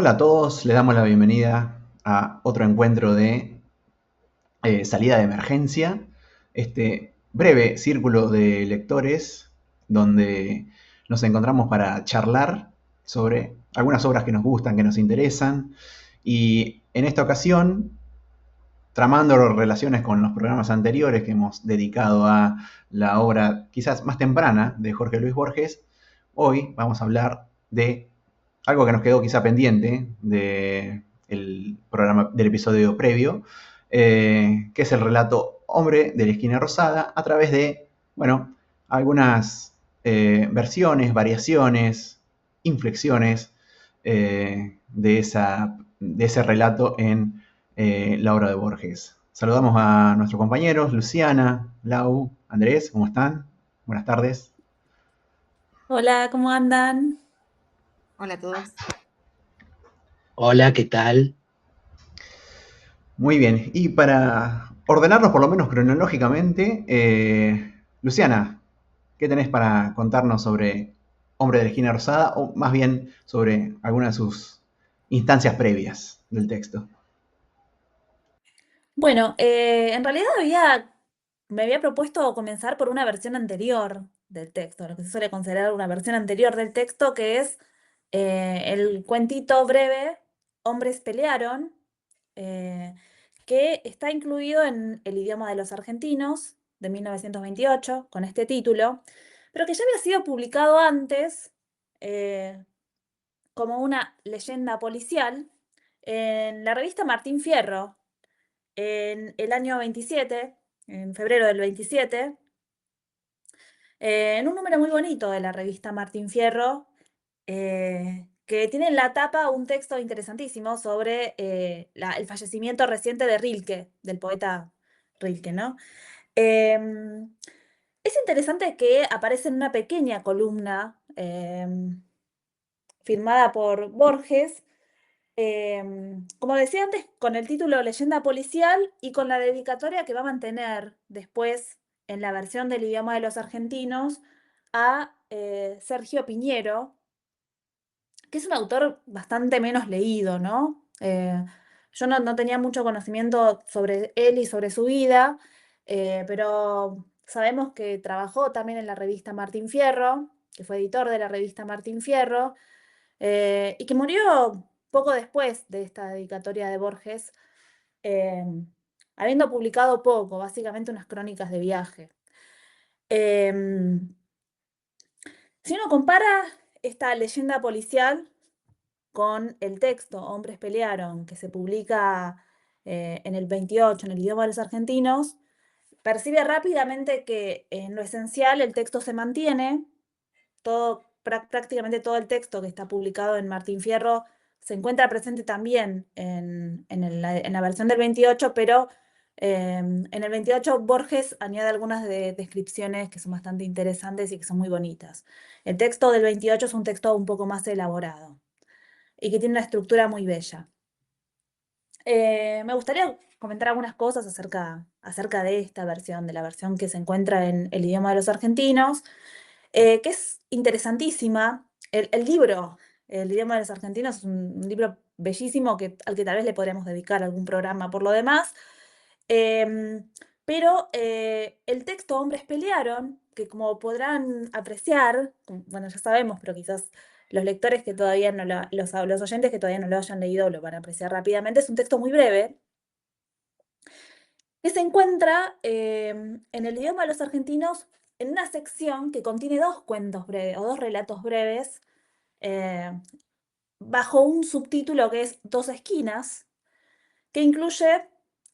Hola a todos, les damos la bienvenida a otro encuentro de salida de emergencia, este breve círculo de lectores donde nos encontramos para charlar sobre algunas obras que nos gustan, que nos interesan, y en esta ocasión, tramando relaciones con los programas anteriores que hemos dedicado a la obra quizás más temprana de Jorge Luis Borges, hoy vamos a hablar de algo que nos quedó quizá pendiente del programa, del episodio previo, que es el relato Hombre de la Esquina Rosada, a través de, bueno, algunas versiones, variaciones, inflexiones de ese relato en la obra de Borges. Saludamos a nuestros compañeros, Luciana, Lau, Andrés, ¿cómo están? Buenas tardes. Hola, ¿cómo andan? Hola a todos. Hola, ¿qué tal? Muy bien, y para ordenarlos por lo menos cronológicamente, Luciana, ¿qué tenés para contarnos sobre Hombre de la Esquina Rosada o más bien sobre alguna de sus instancias previas del texto? Bueno, en realidad me había propuesto comenzar por una versión anterior del texto, lo que se suele considerar una versión anterior del texto, que es el cuentito breve Hombres pelearon, eh, que está incluido en El idioma de los argentinos de 1928, con este título, pero que ya había sido publicado antes eh, como una leyenda policial en la revista Martín Fierro en el año 27, en febrero del 27, en un número muy bonito de la revista Martín Fierro, que tiene en la tapa un texto interesantísimo sobre el fallecimiento reciente de Rilke, del poeta Rilke, ¿no? Em, es interesante que aparece en una pequeña columna firmada por Borges, como decía antes, con el título Leyenda policial y con la dedicatoria que va a mantener después en la versión del idioma de los argentinos a Sergio Piñero, que es un autor bastante menos leído, ¿no? Yo no tenía mucho conocimiento sobre él y sobre su vida, pero sabemos que trabajó también en la revista Martín Fierro, que fue editor de la revista Martín Fierro, y que murió poco después de esta dedicatoria de Borges, eh, habiendo publicado poco, básicamente unas crónicas de viaje. Si uno compara esta leyenda policial con el texto Hombres pelearon, que se publica en el 28 en el idioma de los argentinos, percibe rápidamente que en lo esencial el texto se mantiene, prácticamente todo el texto que está publicado en Martín Fierro se encuentra presente también en la versión del 28, pero en el 28 Borges añade algunas descripciones que son bastante interesantes y que son muy bonitas. El texto del 28 es un texto un poco más elaborado y que tiene una estructura muy bella. Me gustaría comentar algunas cosas acerca de esta versión, de la versión que se encuentra en el idioma de los argentinos, que es interesantísima. El libro, El idioma de los argentinos, es un libro bellísimo al que tal vez le podríamos dedicar algún programa por lo demás. Em, pero el texto Hombres pelearon, que como podrán apreciar, bueno, ya sabemos, pero quizás los lectores que todavía no los oyentes que todavía no lo hayan leído lo van a apreciar rápidamente, es un texto muy breve, que se encuentra en el idioma de los argentinos en una sección que contiene dos cuentos breves o dos relatos breves eh, bajo un subtítulo que es Dos esquinas, que incluye,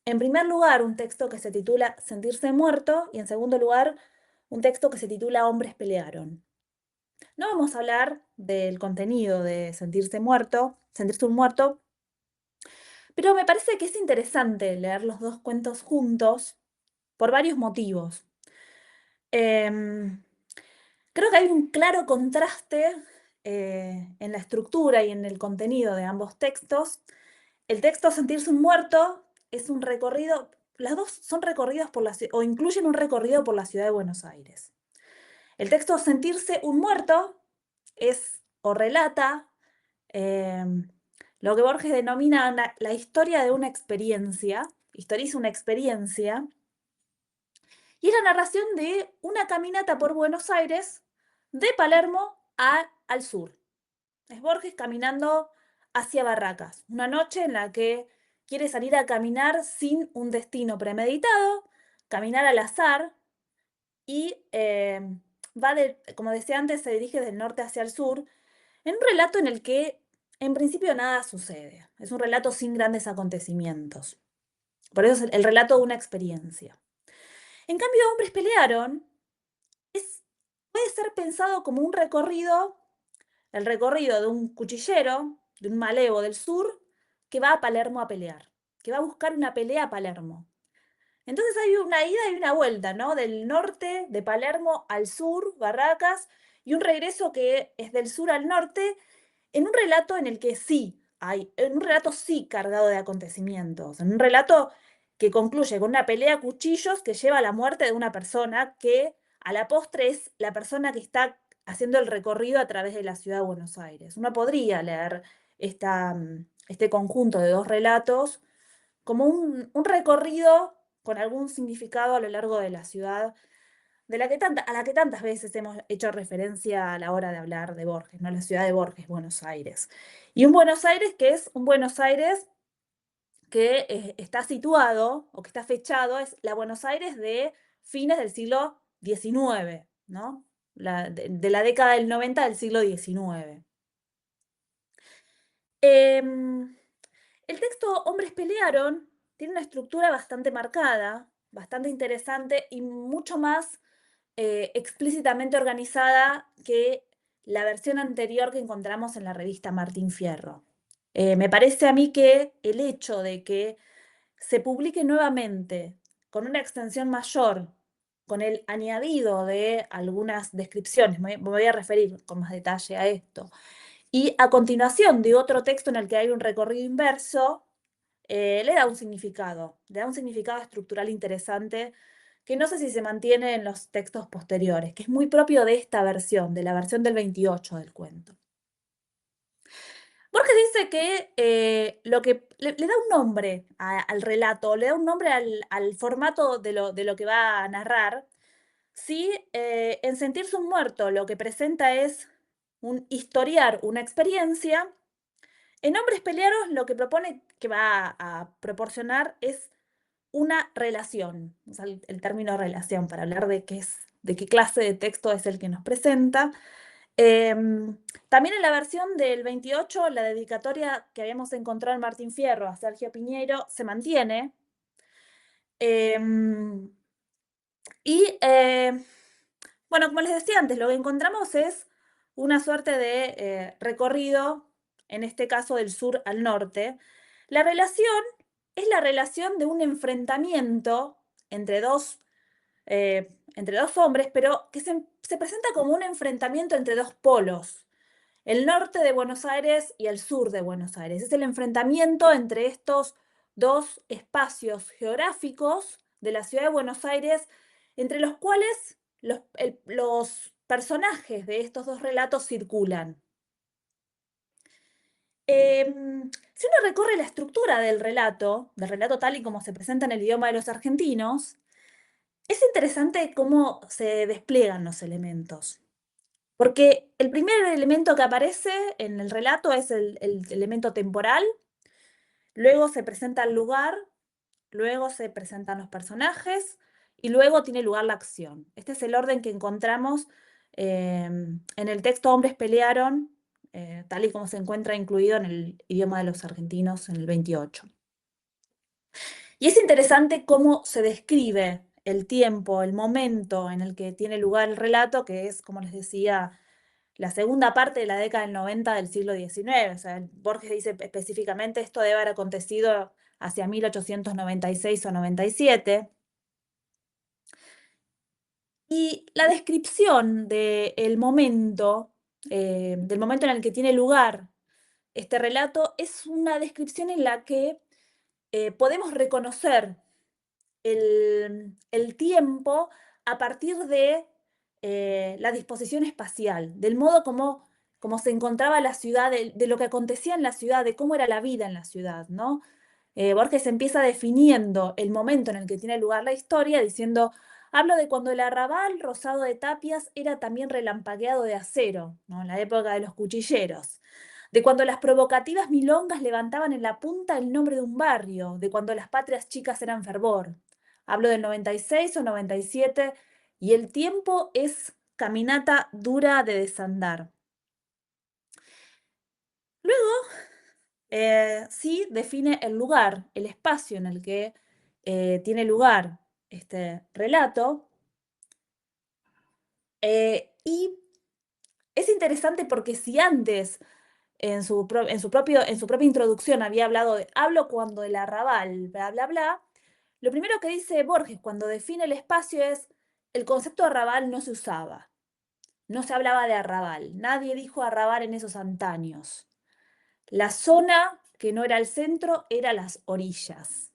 en primer lugar, un texto que se titula Sentirse muerto y, en segundo lugar, un texto que se titula Hombres pelearon. No vamos a hablar del contenido de Sentirse un muerto, pero me parece que es interesante leer los dos cuentos juntos por varios motivos. Em, Creo que hay un claro contraste en la estructura y en el contenido de ambos textos. El texto Sentirse un muerto es un recorrido, las dos son recorridos o incluyen un recorrido por la ciudad de Buenos Aires. El texto Sentirse un muerto es o relata eh, lo que Borges denomina la historia de una experiencia, historiza una experiencia, y es la narración de una caminata por Buenos Aires de Palermo al sur. Es Borges caminando hacia Barracas, una noche en la que quiere salir a caminar sin un destino premeditado, caminar al azar, y como decía antes, se dirige del norte hacia el sur, en un relato en el que en principio nada sucede. Es un relato sin grandes acontecimientos. Por eso es el relato de una experiencia. En cambio, Hombres pelearon puede ser pensado como un recorrido, el recorrido de un cuchillero, de un malevo del sur, que va a Palermo a pelear, que va a buscar una pelea a Palermo. Entonces hay una ida y una vuelta, ¿no? Del norte, de Palermo al sur, Barracas, y un regreso que es del sur al norte, en un relato en el que en un relato sí cargado de acontecimientos, en un relato que concluye con una pelea a cuchillos que lleva a la muerte de una persona que a la postre es la persona que está haciendo el recorrido a través de la ciudad de Buenos Aires. Uno podría leer este conjunto de dos relatos como un recorrido con algún significado a lo largo de la ciudad a la que tantas veces hemos hecho referencia a la hora de hablar de Borges, ¿no? La ciudad de Borges, Buenos Aires. Y un Buenos Aires que es un Buenos Aires que está situado o que está fechado, es la Buenos Aires de fines del siglo XIX, ¿no? De la década del 90 del siglo XIX. El texto Hombres pelearon tiene una estructura bastante marcada, bastante interesante y mucho más explícitamente organizada que la versión anterior que encontramos en la revista Martín Fierro. Me parece a mí que el hecho de que se publique nuevamente con una extensión mayor, con el añadido de algunas descripciones, me voy a referir con más detalle a esto, y a continuación de otro texto en el que hay un recorrido inverso, le da un significado estructural interesante que no sé si se mantiene en los textos posteriores, que es muy propio de esta versión, de la versión del 28 del cuento. Borges dice que lo que le da un nombre al relato, le da un nombre al formato de lo que va a narrar, si en Sentirse un muerto lo que presenta es un historiar una experiencia, en Hombres pelearon lo que propone, que va a proporcionar es una relación, o sea, el término relación, para hablar de qué clase de texto es el que nos presenta. También en la versión del 28, la dedicatoria que habíamos encontrado en Martín Fierro a Sergio Piñeiro se mantiene. Bueno, como les decía antes, lo que encontramos es una suerte de recorrido, en este caso del sur al norte. La relación es la relación de un enfrentamiento entre dos hombres, pero que se presenta como un enfrentamiento entre dos polos, el norte de Buenos Aires y el sur de Buenos Aires. Es el enfrentamiento entre estos dos espacios geográficos de la ciudad de Buenos Aires, entre los cuales los personajes de estos dos relatos circulan. Si uno recorre la estructura del relato tal y como se presenta en el idioma de los argentinos, es interesante cómo se despliegan los elementos. Porque el primer elemento que aparece en el relato es el elemento temporal, luego se presenta el lugar, luego se presentan los personajes y luego tiene lugar la acción. Este es el orden que encontramos en el texto Hombres pelearon, tal y como se encuentra incluido en el idioma de los argentinos en el 28. Y es interesante cómo se describe el tiempo, el momento en el que tiene lugar el relato, que es, como les decía, la segunda parte de la década del 90 del siglo XIX. O sea, Borges dice específicamente esto debe haber acontecido hacia 1896 o 97. Y la descripción del momento en el que tiene lugar este relato, es una descripción en la que podemos reconocer el tiempo a partir de la disposición espacial, del modo como cómo se encontraba la ciudad, de lo que acontecía en la ciudad, de cómo era la vida en la ciudad, ¿no? Borges empieza definiendo el momento en el que tiene lugar la historia, diciendo: hablo de cuando el arrabal rosado de tapias era también relampagueado de acero, ¿no? En la época de los cuchilleros. De cuando las provocativas milongas levantaban en la punta el nombre de un barrio, de cuando las patrias chicas eran fervor. Hablo del 96 o 97, y el tiempo es caminata dura de desandar. Luego, sí define el lugar, el espacio en el que tiene lugar este relato. Y es interesante porque si antes, en su propia introducción, había hablado de hablo cuando el arrabal, bla, bla, bla, lo primero que dice Borges cuando define el espacio es: el concepto de arrabal no se usaba. No se hablaba de arrabal. Nadie dijo arrabal en esos antaños. La zona que no era el centro era las orillas.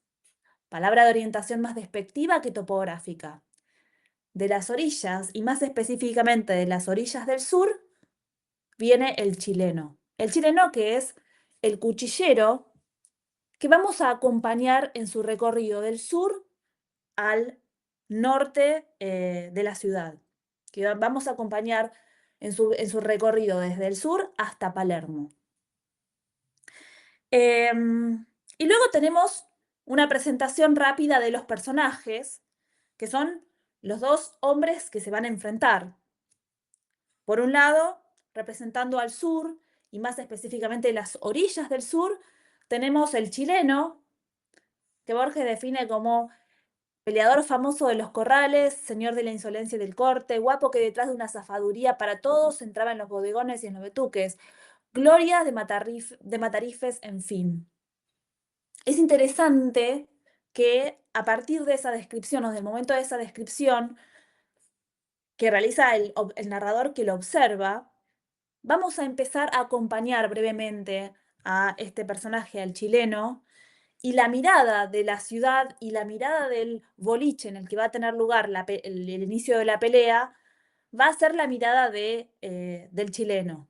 Palabra de orientación más despectiva que topográfica. De las orillas, y más específicamente de las orillas del sur, viene el chileno. El chileno, que es el cuchillero que vamos a acompañar en su recorrido del sur al norte de la ciudad. Que vamos a acompañar en su recorrido desde el sur hasta Palermo. Y luego tenemos una presentación rápida de los personajes, que son los dos hombres que se van a enfrentar. Por un lado, representando al sur, y más específicamente las orillas del sur, tenemos el chileno, que Borges define como peleador famoso de los corrales, señor de la insolencia y del corte, guapo que detrás de una zafaduría para todos entraba en los bodegones y en los betuques, gloria de Matarifes, en fin. Es interesante que a partir de esa descripción, o del momento de esa descripción que realiza el narrador que lo observa, vamos a empezar a acompañar brevemente a este personaje, al chileno, y la mirada de la ciudad y la mirada del boliche en el que va a tener lugar el inicio de la pelea va a ser la mirada del chileno.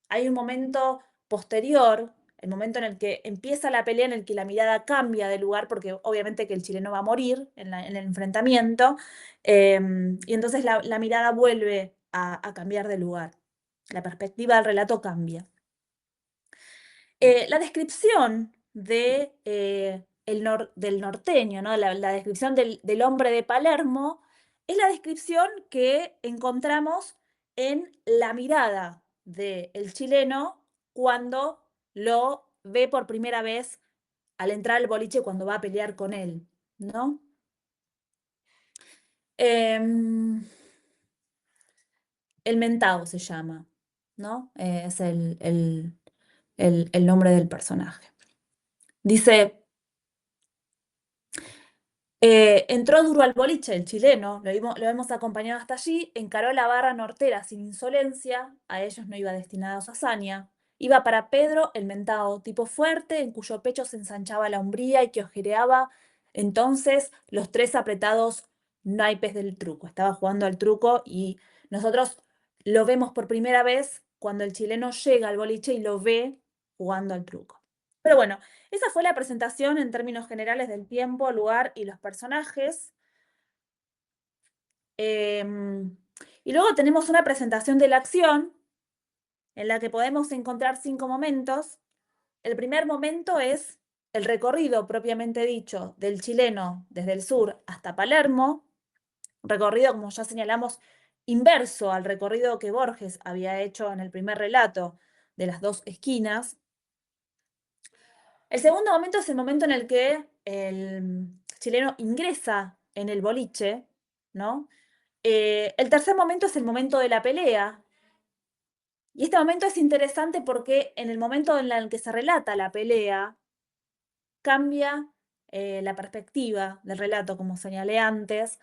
Hay un momento posterior, el momento en el que empieza la pelea, en el que la mirada cambia de lugar, porque obviamente que el chileno va a morir en el enfrentamiento, y entonces la mirada vuelve a cambiar de lugar. La perspectiva del relato cambia. La descripción del norteño, ¿no? La descripción del hombre de Palermo, es la descripción que encontramos en la mirada del chileno cuando lo ve por primera vez al entrar al boliche, cuando va a pelear con él, ¿no? El mentado se llama, ¿no? Es el nombre del personaje. Dice: entró duro al boliche el chileno, lo hemos acompañado hasta allí, encaró la barra nortera sin insolencia, a ellos no iba destinada su hazaña, iba para Pedro el mentado, tipo fuerte, en cuyo pecho se ensanchaba la hombría y que ojereaba entonces los tres apretados naipes del truco. Estaba jugando al truco y nosotros lo vemos por primera vez cuando el chileno llega al boliche y lo ve jugando al truco. Pero bueno, esa fue la presentación en términos generales del tiempo, lugar y los personajes. Y luego tenemos una presentación de la acción en la que podemos encontrar 5 momentos. El primer momento es el recorrido propiamente dicho del chileno desde el sur hasta Palermo, recorrido, como ya señalamos, inverso al recorrido que Borges había hecho en el primer relato de las dos esquinas. El segundo momento es el momento en el que el chileno ingresa en el boliche, ¿no? El tercer momento es el momento de la pelea. Y este momento es interesante porque en el momento en el que se relata la pelea, cambia la perspectiva del relato, como señalé antes.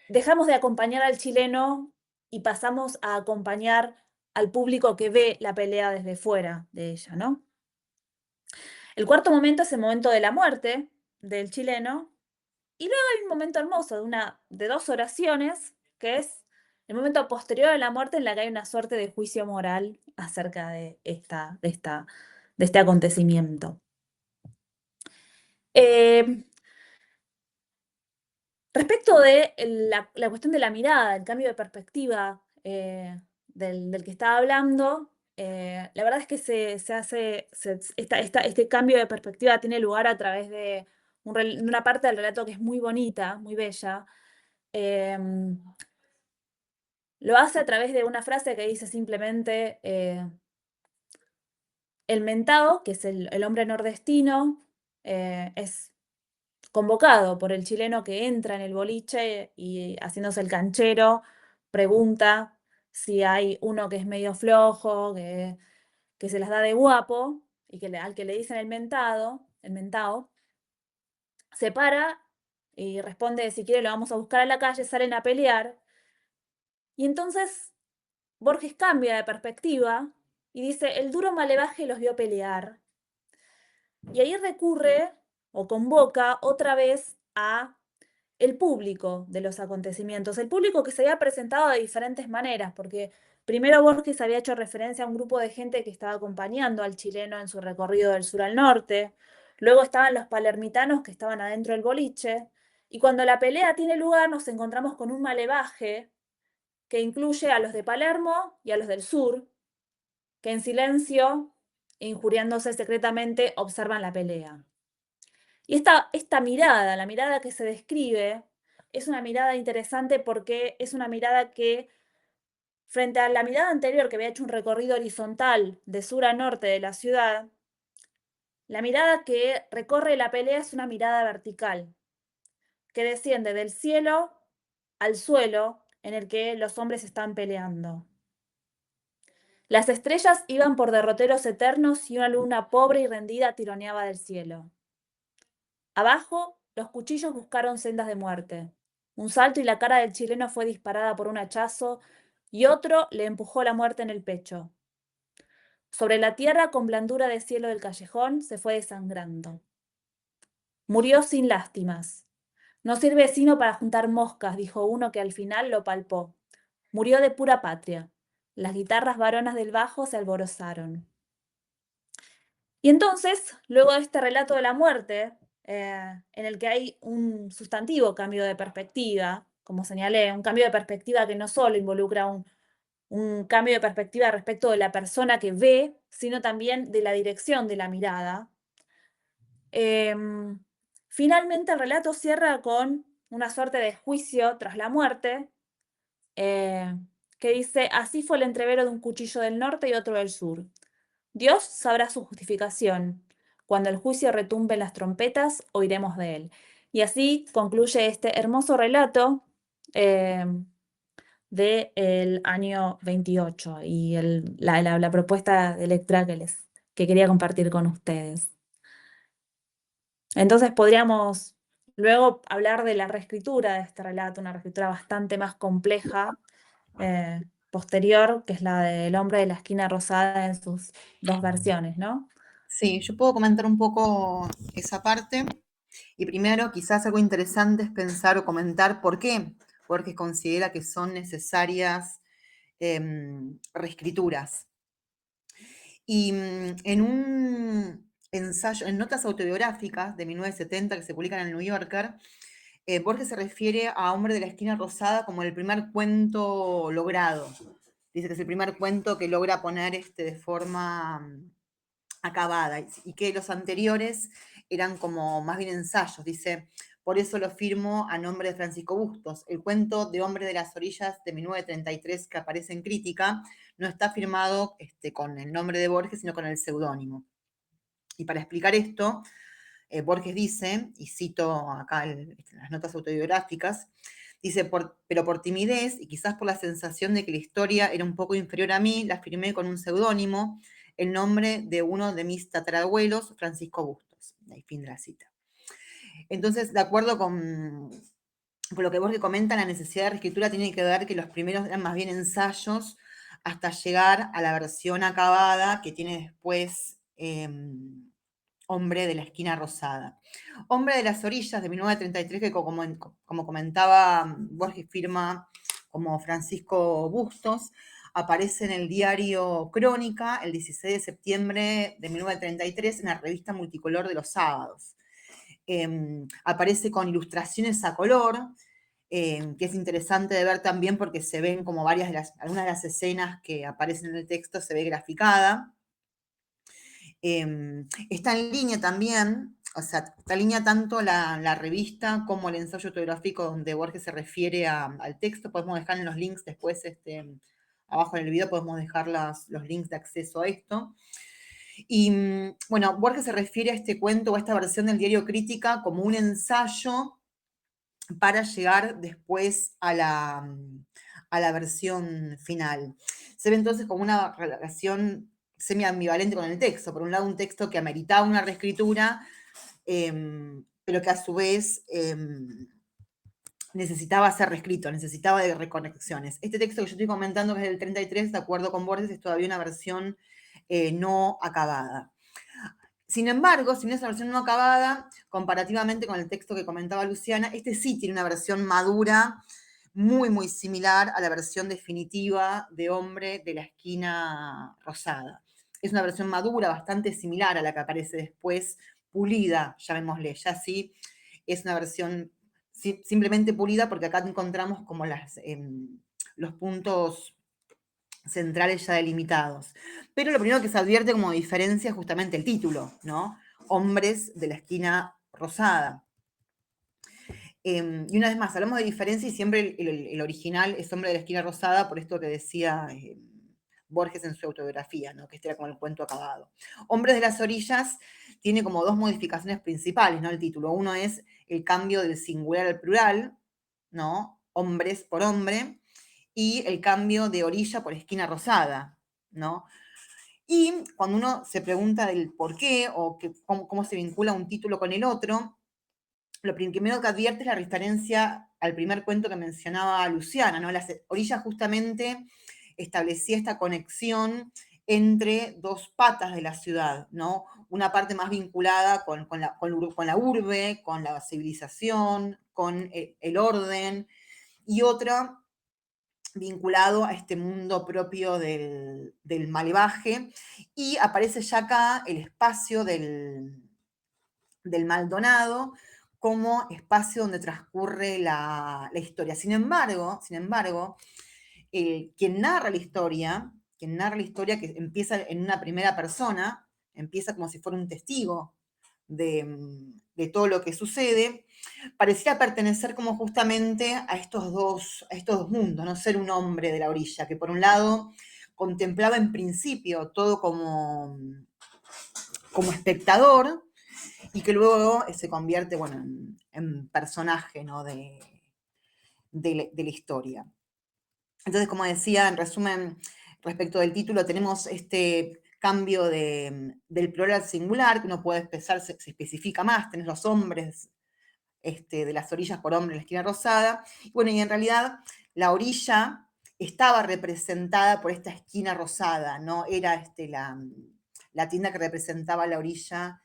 Dejamos de acompañar al chileno y pasamos a acompañar al público que ve la pelea desde fuera de ella, ¿no? El cuarto momento es el momento de la muerte del chileno. Y luego hay un momento hermoso de 2 oraciones, que es el momento posterior a la muerte en la que hay una suerte de juicio moral acerca de este acontecimiento. Respecto de la cuestión de la mirada, el cambio de perspectiva del que estaba hablando, la verdad es que este cambio de perspectiva tiene lugar a través de una parte del relato que es muy bonita, muy bella. Lo hace a través de una frase que dice simplemente, el mentado, que es el hombre nordestino, es convocado por el chileno que entra en el boliche y haciéndose el canchero, pregunta si hay uno que es medio flojo, que se las da de guapo, y al que le dicen el mentado, se para y responde, si quiere lo vamos a buscar a la calle, salen a pelear. Y entonces Borges cambia de perspectiva y dice, el duro malevaje los vio pelear. Y ahí recurre o convoca otra vez a el público de los acontecimientos, el público que se había presentado de diferentes maneras, porque primero Borges había hecho referencia a un grupo de gente que estaba acompañando al chileno en su recorrido del sur al norte, luego estaban los palermitanos que estaban adentro del boliche, y cuando la pelea tiene lugar nos encontramos con un malevaje que incluye a los de Palermo y a los del sur, que en silencio, injuriándose secretamente, observan la pelea. Y esta mirada, la mirada que se describe, es una mirada interesante porque es una mirada que, frente a la mirada anterior que había hecho un recorrido horizontal de sur a norte de la ciudad, la mirada que recorre la pelea es una mirada vertical, que desciende del cielo al suelo en el que los hombres están peleando. Las estrellas iban por derroteros eternos y una luna pobre y rendida tironeaba del cielo. Abajo, los cuchillos buscaron sendas de muerte. Un salto y la cara del chileno fue disparada por un hachazo y otro le empujó la muerte en el pecho. Sobre la tierra, con blandura de cielo del callejón, se fue desangrando. Murió sin lástimas. No sirve sino para juntar moscas, dijo uno que al final lo palpó. Murió de pura patria. Las guitarras varonas del bajo se alborozaron. Y entonces, luego de este relato de la muerte, en el que hay un sustantivo cambio de perspectiva, como señalé, un cambio de perspectiva que no solo involucra un cambio de perspectiva respecto de la persona que ve, sino también de la dirección de la mirada. Finalmente el relato cierra con una suerte de juicio tras la muerte, que dice, así fue el entrevero de un cuchillo del norte y otro del sur. Dios sabrá su justificación. Cuando el juicio retumbe en las trompetas, oiremos de él. Y así concluye este hermoso relato del año 28 y la propuesta de lectura que quería compartir con ustedes. Entonces podríamos luego hablar de la reescritura de este relato, una reescritura bastante más compleja, posterior, que es la del hombre de la esquina rosada en sus dos versiones, ¿no? Sí, yo puedo comentar un poco esa parte. Y primero, quizás algo interesante es pensar o comentar por qué Borges considera que son necesarias reescrituras. Y en un ensayo, en notas autobiográficas de 1970 que se publican en el New Yorker, Borges se refiere a Hombre de la Esquina Rosada como el primer cuento logrado. Dice que es el primer cuento que logra poner de forma acabada y que los anteriores eran como más bien ensayos. Dice, por eso lo firmo a nombre de Francisco Bustos. El cuento de Hombre de las Orillas de 1933 que aparece en Crítica no está firmado con el nombre de Borges, sino con el seudónimo. Y para explicar esto, Borges dice, y cito acá las notas autobiográficas, dice, pero por timidez y quizás por la sensación de que la historia era un poco inferior a mí, la firmé con un seudónimo, el nombre de uno de mis tatarabuelos, Francisco Bustos. Ahí fin de la cita. Entonces, de acuerdo con lo que Borges comenta, la necesidad de reescritura tiene que ver que los primeros eran más bien ensayos hasta llegar a la versión acabada que tiene después Hombre de la Esquina Rosada. Hombre de las Orillas de 1933, que como comentaba, Borges firma como Francisco Bustos, aparece en el diario Crónica el 16 de septiembre de 1933 en la revista multicolor de los sábados. Aparece con ilustraciones a color, que es interesante de ver también porque se ven como algunas de las escenas que aparecen en el texto se ve graficada. Está en línea también, o sea, está en línea tanto la revista como el ensayo autobiográfico donde Borges se refiere al texto. Podemos dejar en los links después, abajo en el video podemos dejar los links de acceso a esto. Y bueno, Borges se refiere a este cuento o a esta versión del diario Crítica como un ensayo para llegar después a la versión final. Se ve entonces como una relación semi-ambivalente con el texto. Por un lado, un texto que ameritaba una reescritura, pero que a su vez necesitaba ser reescrito, necesitaba de reconexiones. Este texto que yo estoy comentando, que es del 33, de acuerdo con Borges, es todavía una versión no acabada. Sin embargo, sin esa versión no acabada, comparativamente con el texto que comentaba Luciana, este sí tiene una versión madura, muy, muy similar a la versión definitiva de Hombre de la Esquina Rosada. Es una versión madura, bastante similar a la que aparece después, pulida, llamémosle, ya sí, es una versión simplemente pulida porque acá encontramos como los puntos centrales ya delimitados. Pero lo primero que se advierte como diferencia es justamente el título, ¿no? Hombres de la Esquina Rosada. Y una vez más, hablamos de diferencia y siempre el original es Hombre de la Esquina Rosada, por esto que decía Borges en su autobiografía, ¿no? Que este era como el cuento acabado. Hombres de las Orillas tiene como dos modificaciones principales, ¿no? El título. Uno es el cambio del singular al plural, ¿no? Hombres por hombre, y el cambio de orilla por esquina rosada, ¿no? Y cuando uno se pregunta del por qué o cómo se vincula un título con el otro, lo primero que advierte es la referencia al primer cuento que mencionaba Luciana, ¿no? Las orillas justamente establecía esta conexión entre dos patas de la ciudad, ¿no? Una parte más vinculada con la urbe, con la civilización, con el orden, y otra vinculado a este mundo propio del malevaje, y aparece ya acá el espacio del Maldonado como espacio donde transcurre la historia. Sin embargo, quien narra la historia, que empieza en una primera persona, empieza como si fuera un testigo de todo lo que sucede, pareciera pertenecer como justamente a estos dos mundos, no ser un hombre de la orilla, que por un lado contemplaba en principio todo como espectador y que luego se convierte, bueno, en personaje, ¿no? de la historia. Entonces, como decía, en resumen, respecto del título, tenemos este cambio del plural al singular, que uno puede expresar, se especifica más, tenés los hombres de las orillas por hombre en la esquina rosada. Bueno, y en realidad la orilla estaba representada por esta esquina rosada, ¿no? Era la tienda que representaba la orilla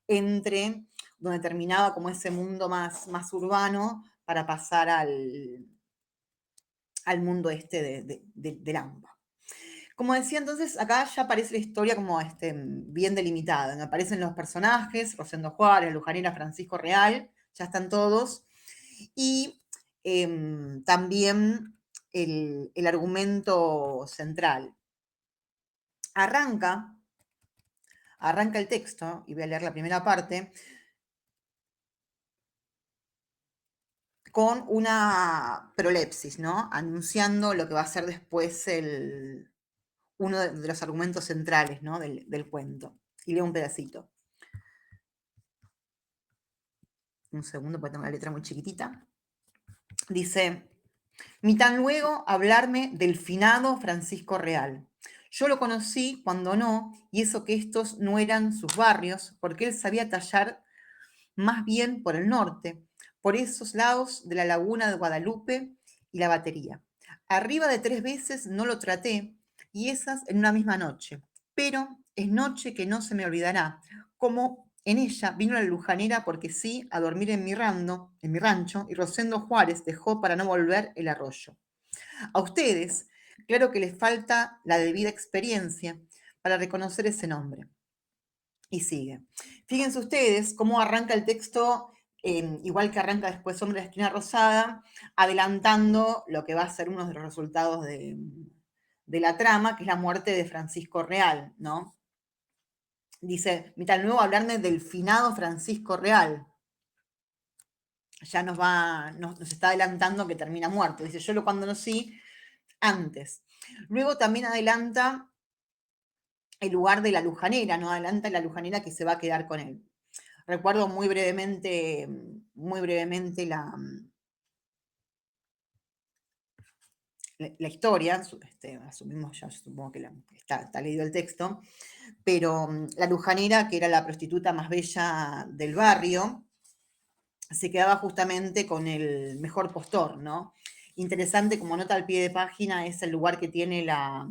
entre donde terminaba como ese mundo más urbano para pasar al mundo del AMBA. Como decía entonces, acá ya aparece la historia como bien delimitada, ¿no? Aparecen los personajes, Rosendo Juárez, Lujanera, Francisco Real, ya están todos, y también el argumento central. Arranca el texto, y voy a leer la primera parte, con una prolepsis, ¿no? Anunciando lo que va a ser después uno de los argumentos centrales, ¿no? del cuento. Y leo un pedacito. Un segundo, porque tengo la letra muy chiquitita. Dice: mi tan luego hablarme del finado Francisco Real. Yo lo conocí cuando no, y eso que estos no eran sus barrios, porque él sabía tallar más bien por el norte, por esos lados de la laguna de Guadalupe y la batería. Arriba de 3 veces no lo traté, y esas en una misma noche, pero es noche que no se me olvidará, como en ella vino la lujanera porque sí a dormir en mi rancho, y Rosendo Juárez dejó para no volver el arroyo. A ustedes, claro que les falta la debida experiencia para reconocer ese nombre. Y sigue. Fíjense ustedes cómo arranca el texto, igual que arranca después Hombre de la Esquina Rosada, adelantando lo que va a ser uno de los resultados de la trama, que es la muerte de Francisco Real, ¿no? Dice, mira, al nuevo hablarme del finado Francisco Real. Ya nos está adelantando que termina muerto. Dice, yo lo conocí antes. Luego también adelanta el lugar de la lujanera, ¿no? Adelanta la lujanera que se va a quedar con él. Recuerdo muy brevemente la historia, asumimos ya, supongo que está leído el texto, pero la lujanera, que era la prostituta más bella del barrio, se quedaba justamente con el mejor postor, ¿no? Interesante, como nota al pie de página, es el lugar que tiene la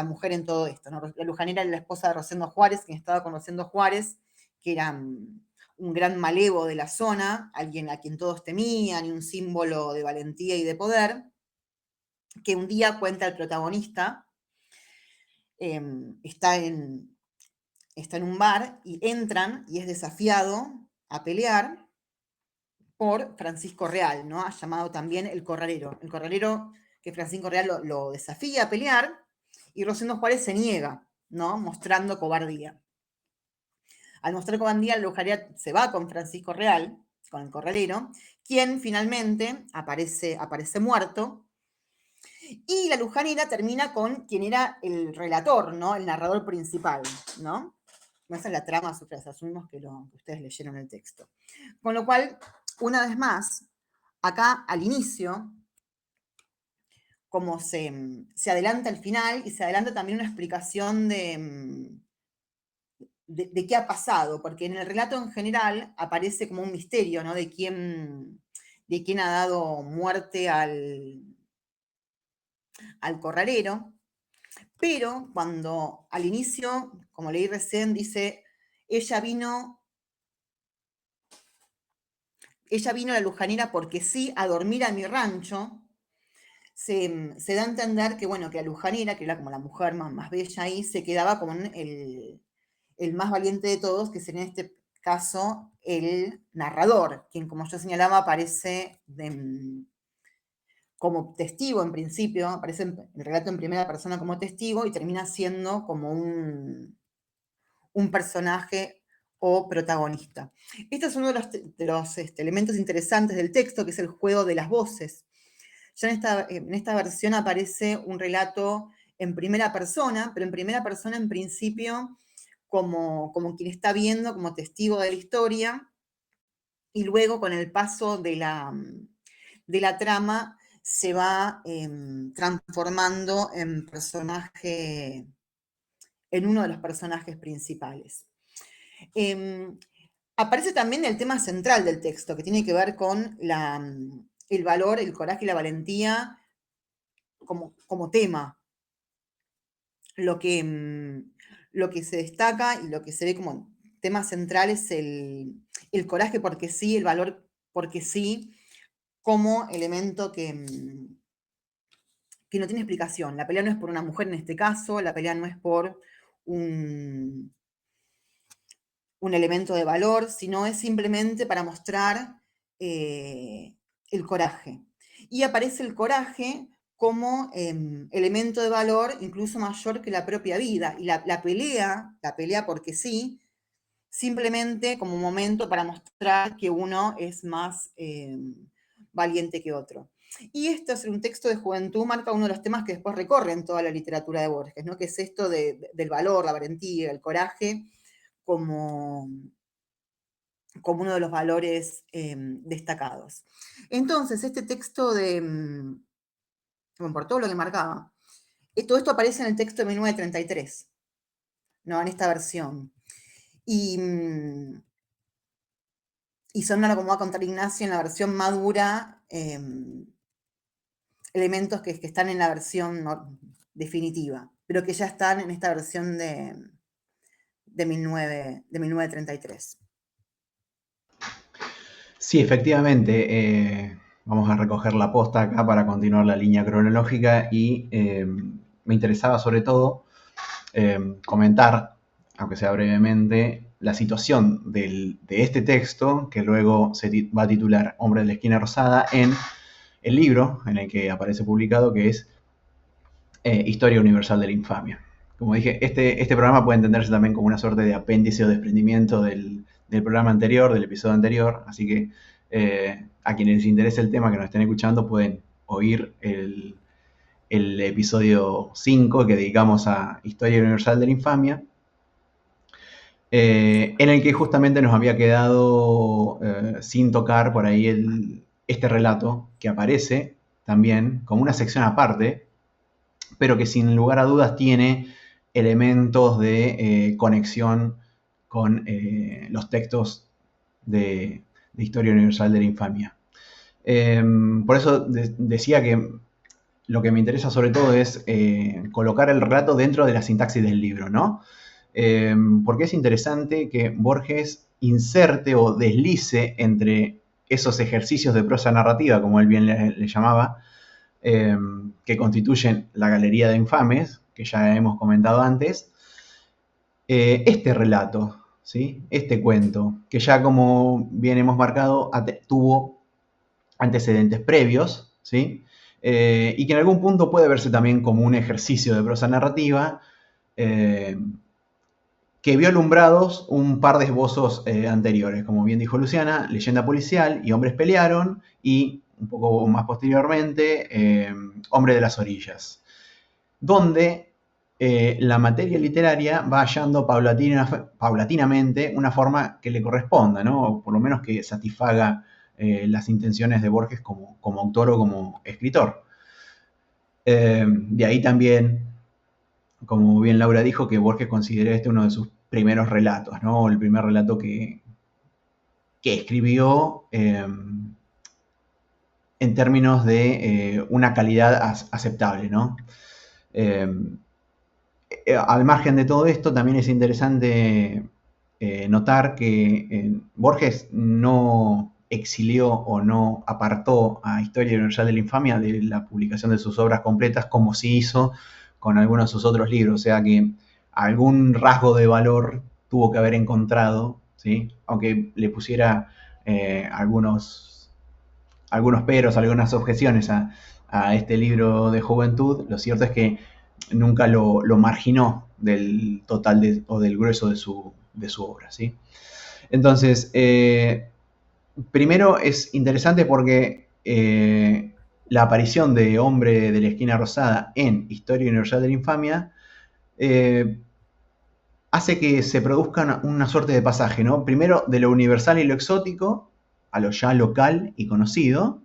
mujer en todo esto, ¿no? La lujanera era la esposa de Rosendo Juárez, quien estaba con Rosendo Juárez, que era un gran malevo de la zona, alguien a quien todos temían y un símbolo de valentía y de poder, que un día cuenta el protagonista, está en un bar y entran y es desafiado a pelear por Francisco Real, ¿no? Ha llamado también el corralero. El corralero que Francisco Real lo desafía a pelear y Rosendo Juárez se niega, ¿no? Mostrando cobardía. Al mostrar cobardía, la lujanera se va con Francisco Real, con el corralero, quien finalmente aparece muerto. Y la lujanera termina con quien era el relator, ¿no? El narrador principal, ¿no? Esa es la trama, asumimos que ustedes leyeron el texto. Con lo cual, una vez más, acá al inicio, como se adelanta el final y se adelanta también una explicación de qué ha pasado, porque en el relato en general aparece como un misterio, ¿no? De quién ha dado muerte al corralero, pero cuando al inicio, como leí recién, dice, ella vino la lujanera porque sí a dormir a mi rancho, se da a entender que, bueno, que la lujanera, que era como la mujer más bella ahí, se quedaba con el más valiente de todos, que sería en este caso el narrador, quien, como yo señalaba, aparece como testigo en principio, aparece en el relato en primera persona como testigo y termina siendo como un personaje o protagonista. Este es uno de los elementos interesantes del texto, que es el juego de las voces. Ya en esta versión aparece un relato en primera persona, pero en primera persona en principio como quien está viendo, como testigo de la historia, y luego con el paso de la trama se va transformando en personaje, en uno de los personajes principales. Aparece también el tema central del texto, que tiene que ver con el valor, el coraje y la valentía como tema. Lo que se destaca y lo que se ve como tema central es el coraje porque sí, el valor porque sí, como elemento que no tiene explicación. La pelea no es por una mujer en este caso, la pelea no es por un elemento de valor, sino es simplemente para mostrar el coraje. Y aparece el coraje como elemento de valor incluso mayor que la propia vida. Y la pelea porque sí, simplemente como un momento para mostrar que uno es más valiente que otro. Y esto es un texto de juventud, marca uno de los temas que después recorren toda la literatura de Borges, ¿no? Que es esto del valor, la valentía, el coraje, como uno de los valores destacados. Entonces, este texto por todo lo que marcaba, todo esto aparece en el texto de 1933, ¿no? En esta versión. Y son, ahora como va a contar Ignacio, en la versión madura, elementos que están en la versión definitiva, pero que ya están en esta versión de 1933. Sí, efectivamente. vamos a recoger la posta acá para continuar la línea cronológica y me interesaba sobre todo comentar, aunque sea brevemente, la situación de este texto, que luego se va a titular Hombre de la Esquina Rosada, en el libro en el que aparece publicado, que es Historia Universal de la Infamia. Como dije, este programa puede entenderse también como una suerte de apéndice o desprendimiento del programa anterior, del episodio anterior, así que a quienes les interese el tema que nos estén escuchando pueden oír el episodio 5 que dedicamos a Historia Universal de la Infamia, en el que justamente nos había quedado sin tocar por ahí este relato que aparece también como una sección aparte, pero que sin lugar a dudas tiene elementos de conexión con los textos de Historia Universal de la Infamia. Por eso decía que lo que me interesa sobre todo es colocar el relato dentro de la sintaxis del libro, ¿no? Porque es interesante que Borges inserte o deslice entre esos ejercicios de prosa narrativa, como él bien le llamaba, que constituyen la galería de infames, que ya hemos comentado antes, este relato, ¿sí? Este cuento, que ya como bien hemos marcado, tuvo antecedentes previos, ¿sí? Y que en algún punto puede verse también como un ejercicio de prosa narrativa, que vio alumbrados un par de esbozos anteriores, como bien dijo Luciana, Leyenda Policial y Hombres Pelearon, y un poco más posteriormente, Hombre de las Orillas, donde la materia literaria va hallando paulatinamente una forma que le corresponda, ¿no? O por lo menos que satisfaga las intenciones de Borges como autor o como escritor. De ahí también, como bien Laura dijo, que Borges considera este uno de sus primeros relatos, ¿no? El primer relato que escribió en términos de una calidad aceptable, ¿no? Al margen de todo esto, también es interesante notar que Borges no exilió o no apartó a Historia Universal de la Infamia de la publicación de sus obras completas, como sí hizo con algunos de sus otros libros, o sea que algún rasgo de valor tuvo que haber encontrado, ¿sí? Aunque le pusiera algunos peros, algunas objeciones a este libro de juventud, lo cierto es que nunca lo marginó del total o del grueso de su obra, ¿sí? Entonces, primero es interesante porque la aparición de Hombre de la Esquina Rosada en Historia Universal de la Infamia hace que se produzca una suerte de pasaje, ¿no? Primero de lo universal y lo exótico a lo ya local y conocido,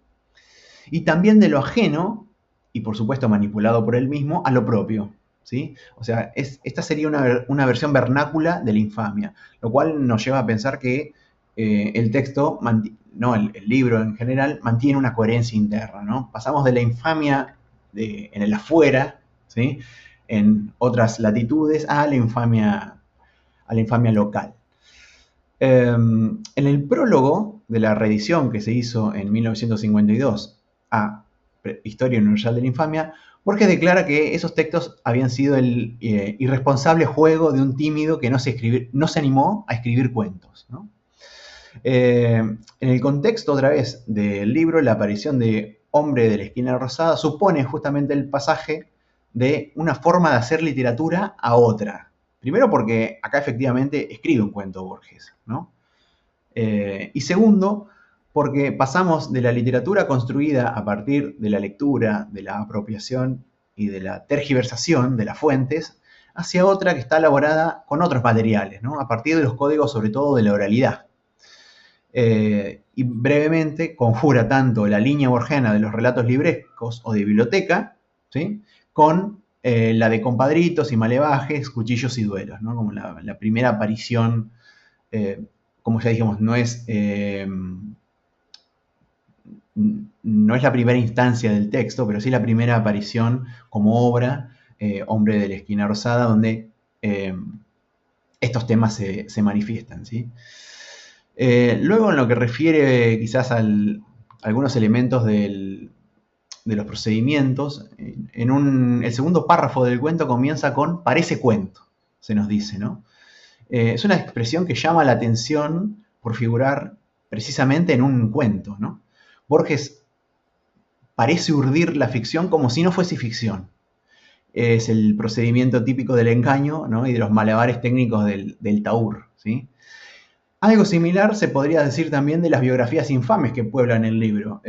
y también de lo ajeno, y por supuesto manipulado por él mismo, a lo propio, ¿sí? O sea, esta sería una versión vernácula de la infamia, lo cual nos lleva a pensar que el texto, el libro en general, mantiene una coherencia interna, ¿no? Pasamos de la infamia en el afuera, ¿sí? En otras latitudes, a la infamia local. En el prólogo de la reedición que se hizo en 1952 a Historia Universal de la Infamia, Borges declara que esos textos habían sido el irresponsable juego de un tímido que no se animó a escribir cuentos, ¿no? En el contexto, otra vez, del libro, la aparición de Hombre de la Esquina Rosada supone justamente el pasaje de una forma de hacer literatura a otra. Primero porque acá efectivamente escribe un cuento Borges, ¿no? Y segundo, porque pasamos de la literatura construida a partir de la lectura, de la apropiación y de la tergiversación de las fuentes, hacia otra que está elaborada con otros materiales, ¿no? A partir de los códigos, sobre todo, de la oralidad. Y brevemente conjura tanto la línea borgiana de los relatos librescos o de biblioteca, ¿sí? Con la de compadritos y malevajes, cuchillos y duelos, ¿no? Como la primera aparición, como ya dijimos, no es la primera instancia del texto, pero sí la primera aparición como obra, Hombre de la Esquina Rosada, donde estos temas se manifiestan, ¿sí? Luego, en lo que refiere quizás al algunos elementos de los procedimientos. El segundo párrafo del cuento comienza con "parece cuento", se nos dice, ¿no? Es una expresión que llama la atención por figurar precisamente en un cuento, ¿no? Borges parece urdir la ficción como si no fuese ficción. Es el procedimiento típico del engaño, ¿no? Y de los malabares técnicos del tahur, ¿sí? Algo similar se podría decir también de las biografías infames que pueblan el libro.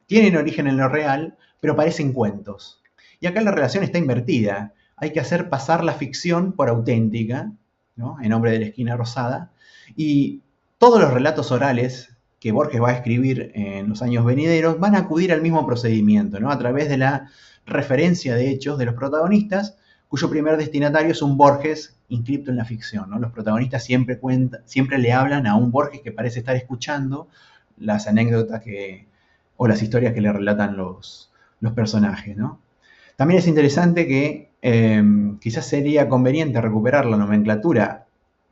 Tienen origen en lo real, pero parecen cuentos. Y acá la relación está invertida. Hay que hacer pasar la ficción por auténtica, ¿no? En nombre de la esquina rosada. Y todos los relatos orales que Borges va a escribir en los años venideros van a acudir al mismo procedimiento, ¿no? A través de la referencia de hechos de los protagonistas, cuyo primer destinatario es un Borges inscripto en la ficción, ¿no? Los protagonistas siempre le hablan a un Borges que parece estar escuchando las anécdotas o las historias que le relatan los personajes, ¿no? También es interesante que quizás sería conveniente recuperar la nomenclatura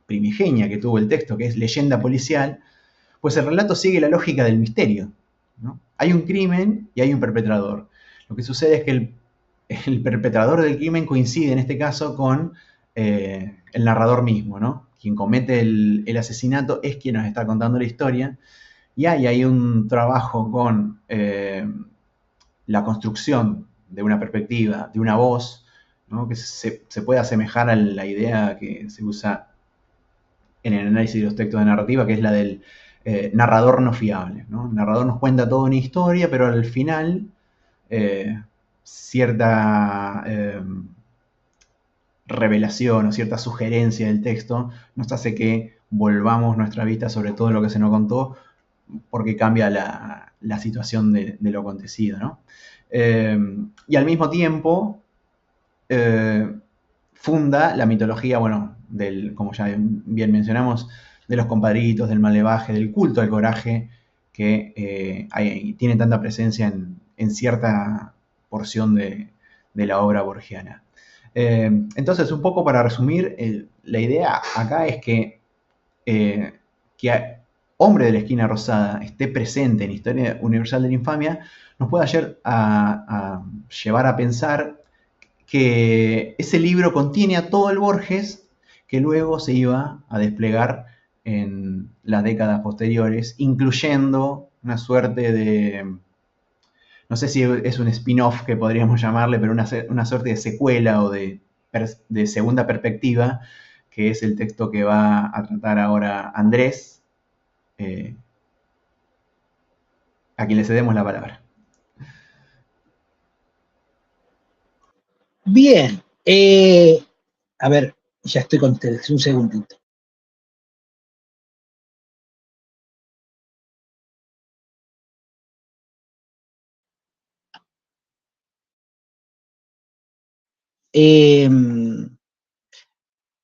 primigenia que tuvo el texto, que es leyenda policial, pues el relato sigue la lógica del misterio, ¿no? Hay un crimen y hay un perpetrador. Lo que sucede es que el perpetrador del crimen coincide en este caso con el narrador mismo, ¿no? Quien comete el asesinato es quien nos está contando la historia, y hay un trabajo con la construcción de una perspectiva, de una voz, ¿no? Que se puede asemejar a la idea que se usa en el análisis de los textos de narrativa, que es la del narrador no fiable, ¿no? El narrador nos cuenta toda una historia, pero al final cierta revelación o cierta sugerencia del texto nos hace que volvamos nuestra vista sobre todo lo que se nos contó, porque cambia la situación de lo acontecido, ¿no? Y al mismo tiempo funda la mitología, bueno, como ya bien mencionamos, de los compadritos, del malevaje, del culto al coraje, que tiene tanta presencia en cierta porción de la obra borgiana. Entonces, un poco para resumir, la idea acá es que Hombre de la Esquina Rosada esté presente en Historia Universal de la Infamia nos puede llevar a pensar que ese libro contiene a todo el Borges que luego se iba a desplegar en las décadas posteriores, incluyendo una suerte de, no sé si es un spin-off que podríamos llamarle, pero una suerte de secuela o de segunda perspectiva, que es el texto que va a tratar ahora Andrés, a quien le cedemos la palabra. Bien, a ver, ya estoy con ustedes, un segundito.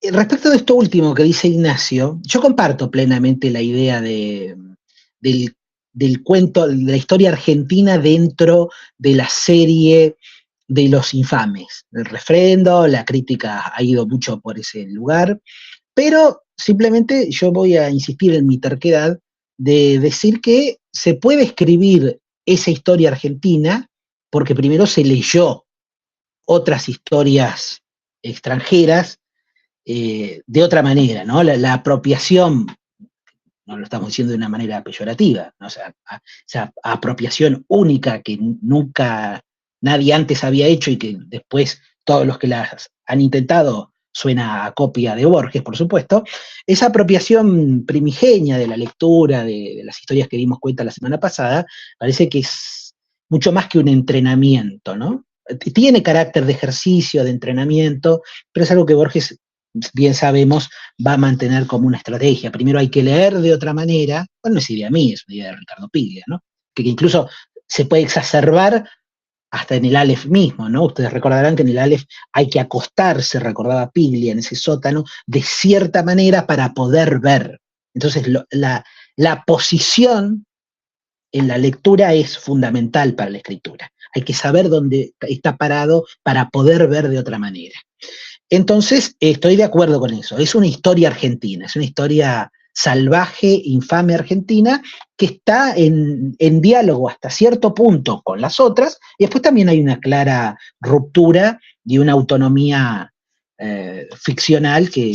Respecto de esto último que dice Ignacio, yo comparto plenamente la idea del cuento, de la historia argentina dentro de la serie de los infames. El refrendo, la crítica ha ido mucho por ese lugar, pero simplemente yo voy a insistir en mi terquedad de decir que se puede escribir esa historia argentina porque primero se leyó otras historias extranjeras de otra manera, ¿no? La apropiación, no lo estamos diciendo de una manera peyorativa, ¿no? O sea, esa apropiación única que nunca nadie antes había hecho y que después todos los que las han intentado suena a copia de Borges, por supuesto, esa apropiación primigenia de la lectura, de las historias que dimos cuenta la semana pasada, parece que es mucho más que un entrenamiento, ¿no? Tiene carácter de ejercicio, de entrenamiento, pero es algo que Borges, bien sabemos, va a mantener como una estrategia. Primero hay que leer de otra manera, bueno, no es idea mía, es una idea de Ricardo Piglia, ¿no? Que incluso se puede exacerbar hasta en el Aleph mismo, ¿no? Ustedes recordarán que en el Aleph hay que acostarse, recordaba Piglia, en ese sótano, de cierta manera para poder ver. Entonces, la posición en la lectura es fundamental para la escritura. Hay que saber dónde está parado para poder ver de otra manera. Entonces, estoy de acuerdo con eso. Es una historia argentina, es una historia salvaje, infame Argentina, que está en diálogo hasta cierto punto con las otras, y después también hay una clara ruptura y una autonomía ficcional que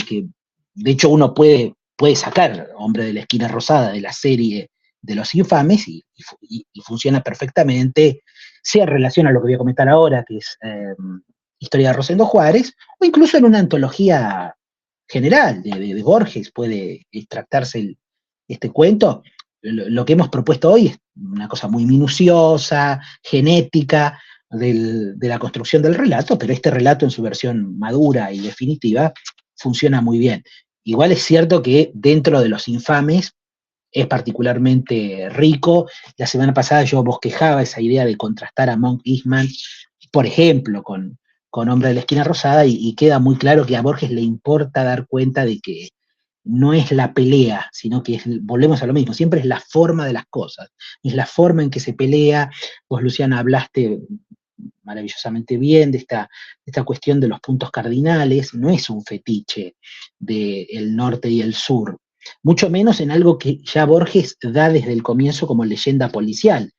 de hecho uno puede sacar Hombre de la Esquina Rosada de la serie de Los Infames y funciona perfectamente, sea en relación a lo que voy a comentar ahora, que es Historia de Rosendo Juárez, o incluso en una antología general de Borges puede extractarse este cuento. Lo que hemos propuesto hoy es una cosa muy minuciosa, genética, de la construcción del relato, pero este relato en su versión madura y definitiva funciona muy bien. Igual es cierto que dentro de Los Infames es particularmente rico. La semana pasada yo bosquejaba esa idea de contrastar a Monk Eastman, por ejemplo, con Hombre de la Esquina Rosada, y queda muy claro que a Borges le importa dar cuenta de que no es la pelea, sino que volvemos a lo mismo, siempre es la forma de las cosas, es la forma en que se pelea. Vos, Luciana, hablaste maravillosamente bien de esta cuestión de los puntos cardinales. No es un fetiche del norte y el sur, mucho menos en algo que ya Borges da desde el comienzo como leyenda policial.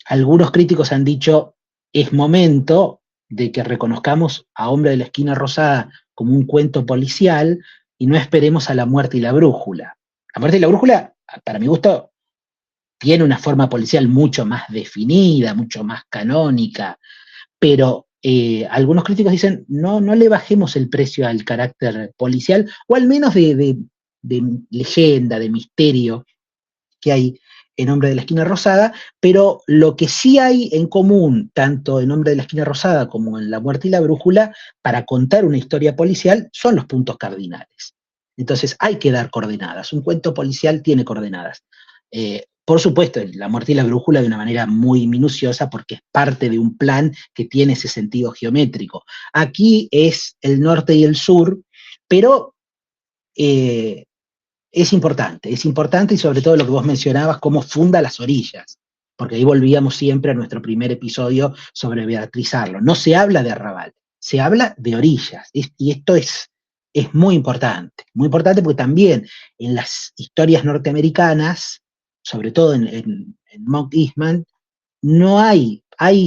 Algunos críticos han dicho, es momento de que reconozcamos a Hombre de la Esquina Rosada como un cuento policial y no esperemos a La Muerte y la Brújula. La Muerte y la Brújula, para mi gusto, tiene una forma policial mucho más definida, mucho más canónica, pero algunos críticos dicen, no le bajemos el precio al carácter policial, o al menos de leyenda, de misterio que hay en Hombre de la Esquina Rosada, pero lo que sí hay en común, tanto en Hombre de la Esquina Rosada como en La Muerte y la Brújula, para contar una historia policial, son los puntos cardinales. Entonces hay que dar coordenadas, un cuento policial tiene coordenadas. Por supuesto, La Muerte y la Brújula de una manera muy minuciosa, porque es parte de un plan que tiene ese sentido geométrico. Aquí es el norte y el sur, pero es importante y sobre todo lo que vos mencionabas, cómo funda las orillas, porque ahí volvíamos siempre a nuestro primer episodio sobre Beatriz Arlo. No se habla de arrabal, se habla de orillas, y esto es muy importante porque también en las historias norteamericanas, sobre todo en Monk Eastman, no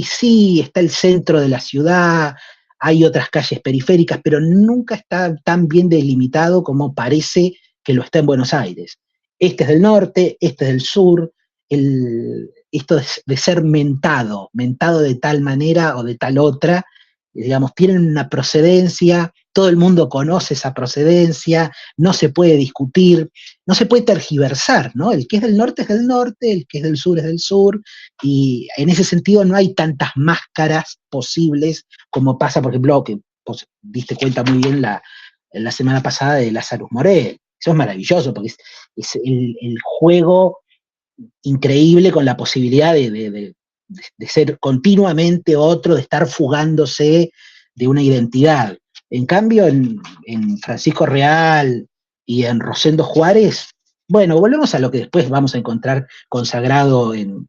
sí está el centro de la ciudad, hay otras calles periféricas, pero nunca está tan bien delimitado como parece que lo está en Buenos Aires. Este es del norte, este es del sur, esto de ser mentado de tal manera o de tal otra, digamos, tienen una procedencia, todo el mundo conoce esa procedencia, no se puede discutir, no se puede tergiversar, ¿no? El que es del norte es del norte, el que es del sur, y en ese sentido no hay tantas máscaras posibles como pasa, por ejemplo, que vos diste cuenta muy bien la semana pasada de Lazarus Morel. Eso es maravilloso, porque es el juego increíble con la posibilidad de ser continuamente otro, de estar fugándose de una identidad. En cambio, en Francisco Real y en Rosendo Juárez, bueno, volvemos a lo que después vamos a encontrar consagrado en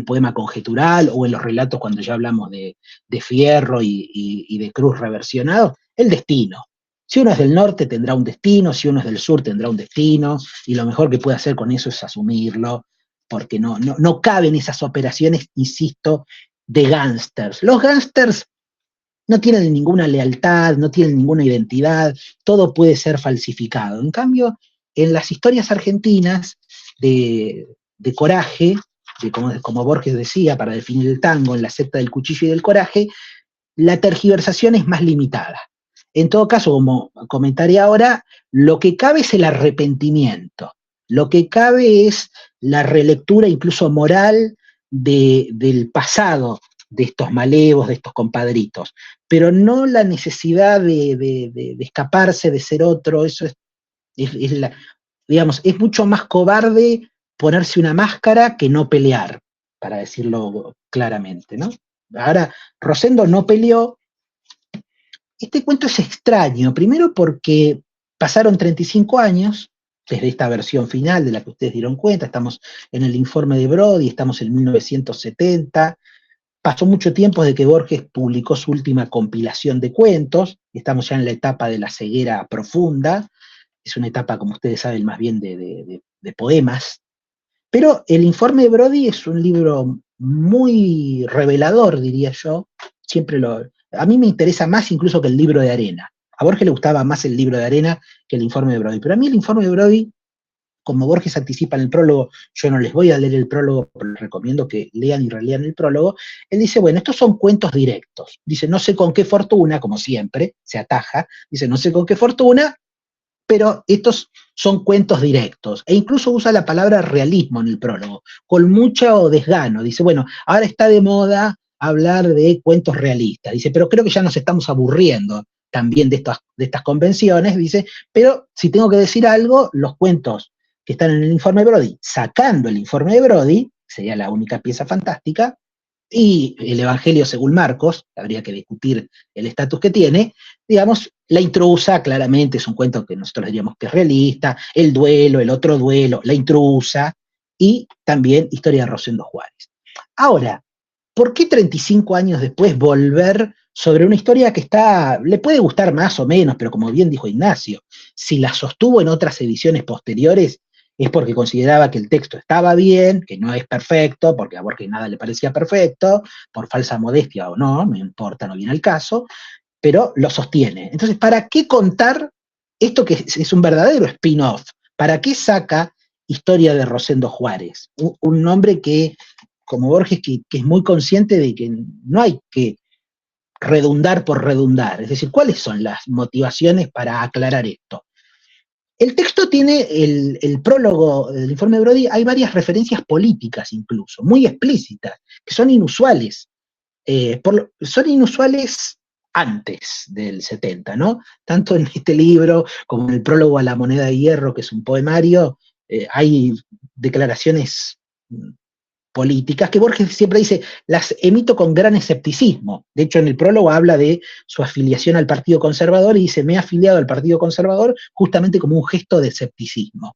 Poema Conjetural o en los relatos cuando ya hablamos de Fierro y de Cruz reversionado, el destino. Si uno es del norte tendrá un destino, si uno es del sur tendrá un destino, y lo mejor que puede hacer con eso es asumirlo, porque no caben esas operaciones, insisto, de gángsters. Los gángsters no tienen ninguna lealtad, no tienen ninguna identidad, todo puede ser falsificado. En cambio, en las historias argentinas de coraje, como Borges decía, para definir el tango, en La secta del cuchillo y del coraje, la tergiversación es más limitada. En todo caso, como comentaré ahora, lo que cabe es el arrepentimiento, lo que cabe es la relectura incluso moral del pasado de estos malevos, de estos compadritos, pero no la necesidad de escaparse, de ser otro. Eso digamos, es mucho más cobarde ponerse una máscara que no pelear, para decirlo claramente, ¿no? Ahora, Rosendo no peleó. Este cuento es extraño, primero porque pasaron 35 años desde esta versión final de la que ustedes dieron cuenta, estamos en el informe de Brody, estamos en 1970, pasó mucho tiempo desde que Borges publicó su última compilación de cuentos, estamos ya en la etapa de la ceguera profunda, es una etapa, como ustedes saben, más bien de poemas, pero el informe de Brody es un libro muy revelador, diría yo, a mí me interesa más incluso que el libro de arena. A Borges le gustaba más el libro de arena que el informe de Brody, pero a mí el informe de Brody, como Borges anticipa en el prólogo, yo no les voy a leer el prólogo, pero les recomiendo que lean y relean el prólogo. Él dice, bueno, estos son cuentos directos. Dice, no sé con qué fortuna, como siempre, se ataja, dice, no sé con qué fortuna, pero estos son cuentos directos. E incluso usa la palabra realismo en el prólogo, con mucho desgano. Dice, bueno, ahora está de moda hablar de cuentos realistas. Dice, pero creo que ya nos estamos aburriendo también de estas convenciones. Dice, pero si tengo que decir algo, los cuentos que están en el informe de Brody, sacando el informe de Brody, sería la única pieza fantástica, y el Evangelio según Marcos, habría que discutir el estatus que tiene, digamos, La intrusa, claramente es un cuento que nosotros diríamos que es realista, El duelo, El otro duelo, La intrusa, y también Historia de Rosendo Juárez. Ahora, ¿por qué 35 años después volver sobre una historia que le puede gustar más o menos, pero como bien dijo Ignacio, si la sostuvo en otras ediciones posteriores, es porque consideraba que el texto estaba bien, que no es perfecto, porque a Borges nada le parecía perfecto, por falsa modestia o no importa, no viene el caso, pero lo sostiene. Entonces, ¿para qué contar esto que es un verdadero spin-off? ¿Para qué saca Historia de Rosendo Juárez? Un hombre que, como Borges, que es muy consciente de que no hay que redundar por redundar. Es decir, ¿cuáles son las motivaciones para aclarar esto? El texto tiene el prólogo del informe de Brody, hay varias referencias políticas incluso, muy explícitas, que son inusuales. Son inusuales antes del 70, ¿no? Tanto en este libro como en el prólogo a La moneda de hierro, que es un poemario, hay declaraciones políticas que Borges siempre dice, las emito con gran escepticismo. De hecho, en el prólogo habla de su afiliación al Partido Conservador y dice, me he afiliado al Partido Conservador justamente como un gesto de escepticismo.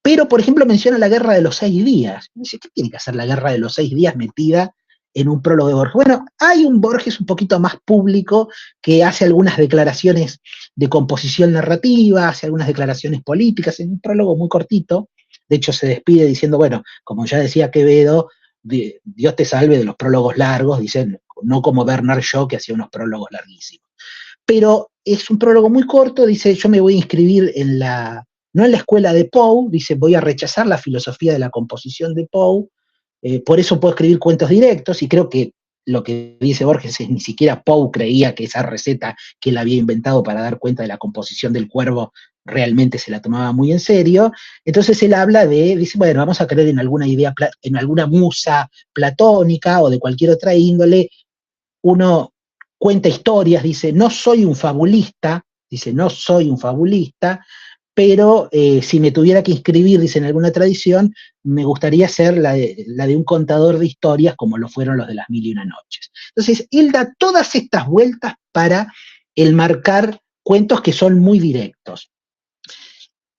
Pero, por ejemplo, menciona la Guerra de los 6 días. Y dice, ¿qué tiene que hacer la Guerra de los 6 días metida en un prólogo de Borges? Bueno, hay un Borges un poquito más público que hace algunas declaraciones de composición narrativa, hace algunas declaraciones políticas, en un prólogo muy cortito. De hecho, se despide diciendo, bueno, como ya decía Quevedo, Dios te salve de los prólogos largos, dicen, no como Bernard Shaw, que hacía unos prólogos larguísimos. Pero es un prólogo muy corto, dice, yo me voy a inscribir no en la escuela de Poe, dice, voy a rechazar la filosofía de la composición de Poe, por eso puedo escribir cuentos directos, y creo que lo que dice Borges es ni siquiera Poe creía que esa receta que él había inventado para dar cuenta de la composición del cuervo realmente se la tomaba muy en serio. Entonces él habla dice, bueno, vamos a creer en alguna idea, en alguna musa platónica o de cualquier otra índole. Uno cuenta historias, dice, no soy un fabulista, pero si me tuviera que inscribir, dice, en alguna tradición, me gustaría ser la de un contador de historias como lo fueron los de las 1001 noches. Entonces, él da todas estas vueltas para enmarcar cuentos que son muy directos.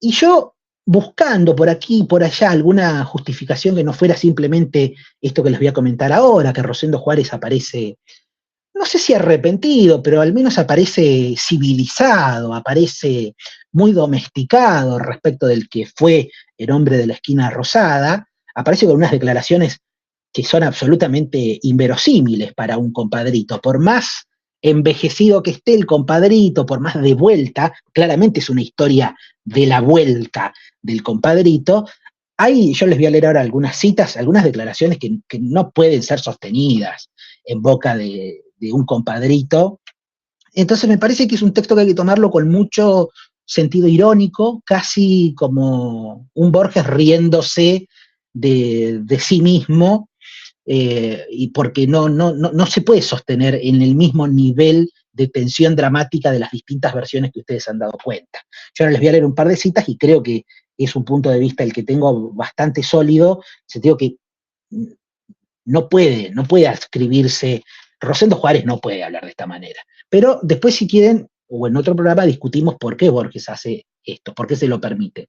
Y yo, buscando por aquí y por allá alguna justificación que no fuera simplemente esto que les voy a comentar ahora, que Rosendo Juárez aparece, no sé si arrepentido, pero al menos aparece civilizado, aparece muy domesticado respecto del que fue el hombre de la esquina rosada, aparece con unas declaraciones que son absolutamente inverosímiles para un compadrito. Por más envejecido que esté el compadrito, por más de vuelta, claramente es una historia de la vuelta del compadrito. Yo les voy a leer ahora algunas citas, algunas declaraciones que no pueden ser sostenidas en boca de un compadrito. Entonces me parece que es un texto que hay que tomarlo con mucho sentido irónico, casi como un Borges riéndose de sí mismo, y porque no se puede sostener en el mismo nivel de tensión dramática de las distintas versiones que ustedes han dado cuenta. Yo ahora les voy a leer un par de citas y creo que es un punto de vista el que tengo bastante sólido, en el sentido que no puede adscribirse, Rosendo Juárez no puede hablar de esta manera. Pero después, si quieren, o en otro programa, discutimos por qué Borges hace esto, por qué se lo permite.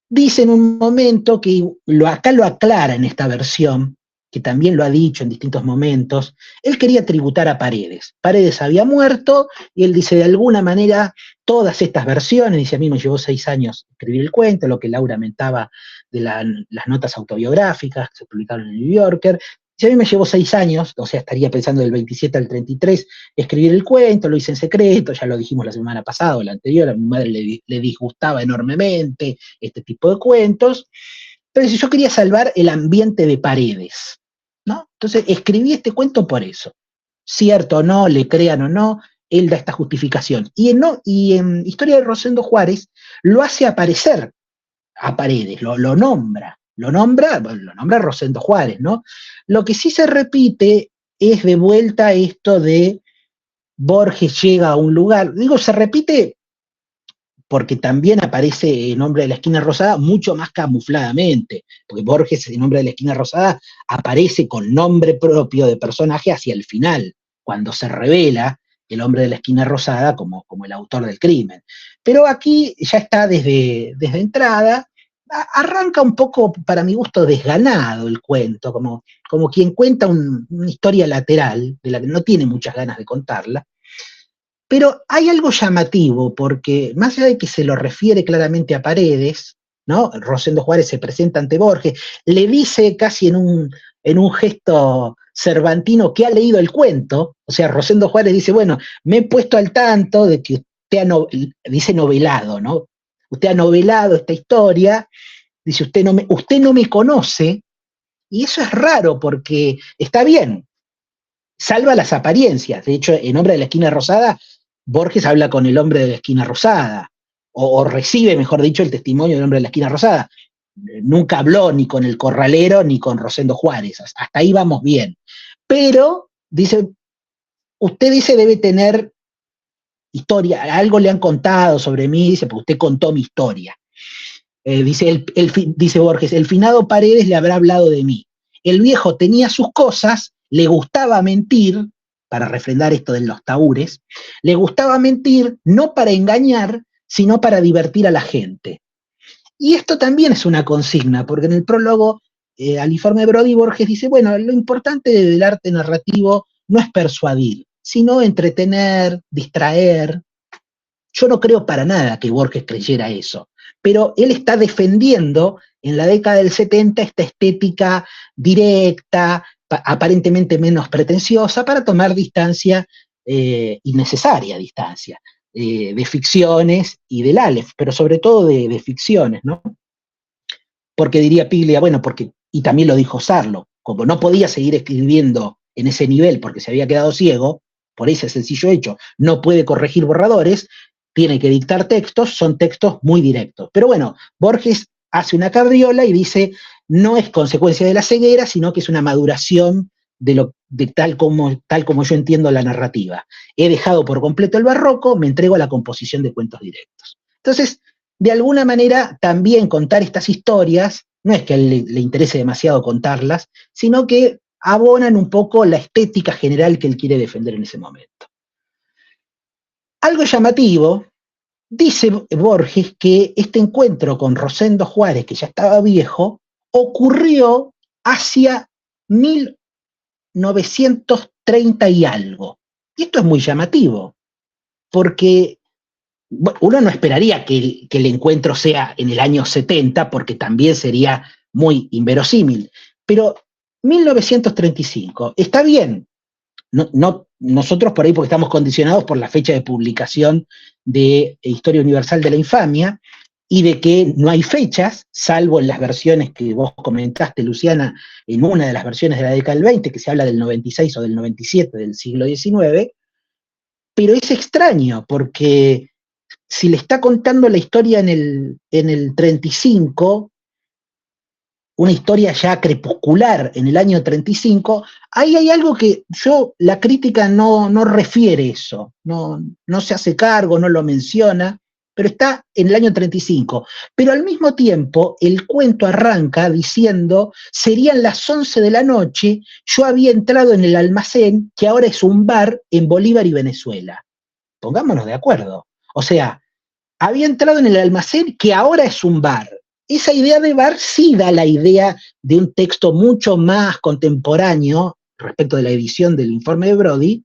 Dice en un momento que acá lo aclara en esta versión, que también lo ha dicho en distintos momentos, él quería tributar a Paredes. Paredes había muerto y él dice, de alguna manera, todas estas versiones, dice, a mí me llevó 6 años escribir el cuento, lo que Laura mentaba de las notas autobiográficas que se publicaron en el New Yorker. Dice, a mí me llevó 6 años, o sea, estaría pensando del 27 al 33, escribir el cuento, lo hice en secreto, ya lo dijimos la semana pasada o la anterior, a mi madre le disgustaba enormemente este tipo de cuentos. Pero dice, yo quería salvar el ambiente de Paredes, ¿no? Entonces escribí este cuento por eso. Cierto o no, le crean o no, él da esta justificación. Y en Historia de Rosendo Juárez lo hace aparecer a Paredes, lo nombra Rosendo Juárez, ¿no? Lo que sí se repite es de vuelta esto de Borges llega a un lugar. Digo, se repite porque también aparece en Hombre de la Esquina Rosada mucho más camufladamente, porque Borges en Hombre de la Esquina Rosada aparece con nombre propio de personaje hacia el final, cuando se revela el Hombre de la Esquina Rosada como el autor del crimen. Pero aquí ya está desde entrada, arranca un poco, para mi gusto, desganado el cuento, como quien cuenta una historia lateral, de la que no tiene muchas ganas de contarla. Pero hay algo llamativo, porque más allá de que se lo refiere claramente a Paredes, ¿no? Rosendo Juárez se presenta ante Borges, le dice casi en un gesto cervantino que ha leído el cuento, o sea, Rosendo Juárez dice, bueno, me he puesto al tanto de que usted dice novelado, ¿no? Usted ha novelado esta historia, dice, usted no me conoce, y eso es raro porque está bien, salva las apariencias. De hecho, en Hombre de la Esquina Rosada, Borges habla con el Hombre de la Esquina Rosada, o recibe, mejor dicho, el testimonio del Hombre de la Esquina Rosada. Nunca habló ni con el corralero ni con Rosendo Juárez, hasta ahí vamos bien. Pero, dice, usted dice debe tener historia, algo le han contado sobre mí, dice, porque usted contó mi historia. Dice Borges, el finado Paredes le habrá hablado de mí. El viejo tenía sus cosas, le gustaba mentir, para refrendar esto de los tahúres, le gustaba mentir no para engañar, sino para divertir a la gente. Y esto también es una consigna, porque en el prólogo al informe de Brody, Borges dice, bueno, lo importante del arte narrativo no es persuadir, sino entretener, distraer. Yo no creo para nada que Borges creyera eso, pero él está defendiendo en la década del 70 esta estética directa, aparentemente menos pretenciosa, para tomar distancia, innecesaria distancia, de ficciones y del Aleph, pero sobre todo de ficciones, ¿no? Porque diría Piglia, bueno, y también lo dijo Sarlo, como no podía seguir escribiendo en ese nivel porque se había quedado ciego, por ese sencillo hecho, no puede corregir borradores, tiene que dictar textos, son textos muy directos. Pero bueno, Borges hace una cabriola y dice, no es consecuencia de la ceguera, sino que es una maduración de tal como yo entiendo la narrativa. He dejado por completo el barroco, me entrego a la composición de cuentos directos. Entonces, de alguna manera, también contar estas historias, no es que a él le interese demasiado contarlas, sino que abonan un poco la estética general que él quiere defender en ese momento. Algo llamativo, dice Borges que este encuentro con Rosendo Juárez, que ya estaba viejo, ocurrió hacia 1930 y algo. Y esto es muy llamativo, porque uno no esperaría que el encuentro sea en el año 70, porque también sería muy inverosímil. Pero 1935, está bien. Nosotros por ahí, porque estamos condicionados por la fecha de publicación de Historia Universal de la Infamia, y de que no hay fechas, salvo en las versiones que vos comentaste, Luciana, en una de las versiones de la década del 20, que se habla del 96 o del 97 del siglo XIX, pero es extraño, porque si le está contando la historia en el 35, una historia ya crepuscular en el año 35, ahí hay algo que la crítica no refiere eso, no se hace cargo, no lo menciona, pero está en el año 35. Pero al mismo tiempo, el cuento arranca diciendo, serían las 11 de la noche, yo había entrado en el almacén, que ahora es un bar en Bolívar y Venezuela. Pongámonos de acuerdo. O sea, había entrado en el almacén, que ahora es un bar. esa idea de bar sí da la idea de un texto mucho más contemporáneo respecto de la edición del informe de Brody,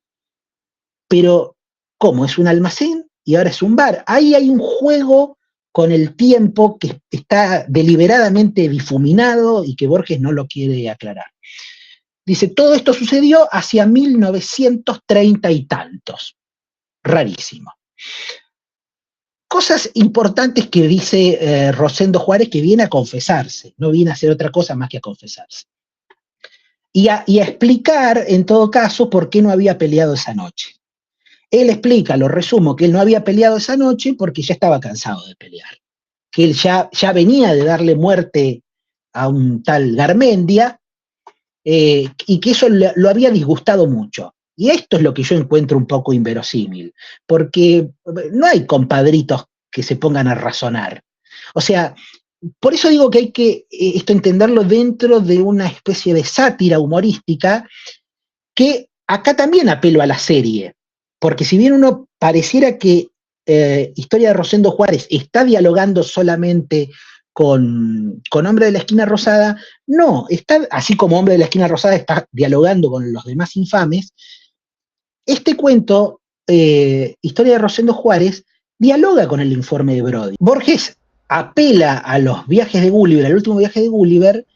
pero ¿cómo? Es un almacén y ahora es un bar. Ahí hay un juego con el tiempo que está deliberadamente difuminado y que Borges no lo quiere aclarar. Dice, todo esto sucedió hacia 1930 y tantos. Rarísimo. Cosas importantes que dice Rosendo Juárez, que viene a confesarse, no viene a hacer otra cosa más que a confesarse. Y a explicar, en todo caso, por qué no había peleado esa noche. Él explica, lo resumo, que él no había peleado esa noche porque ya estaba cansado de pelear. Que él ya venía de darle muerte a un tal Garmendia, y que eso lo había disgustado mucho. Y esto es lo que yo encuentro un poco inverosímil, porque no hay compadritos que se pongan a razonar. O sea, por eso digo que hay que esto entenderlo dentro de una especie de sátira humorística, que acá también apelo a la serie, porque si bien uno pareciera que Historia de Rosendo Juárez está dialogando solamente con Hombre de la Esquina Rosada, no, está, así como Hombre de la Esquina Rosada está dialogando con los demás infames, este cuento, Historia de Rosendo Juárez, dialoga con el informe de Brody. Borges apela a los viajes de Gulliver, al último viaje de Gulliver,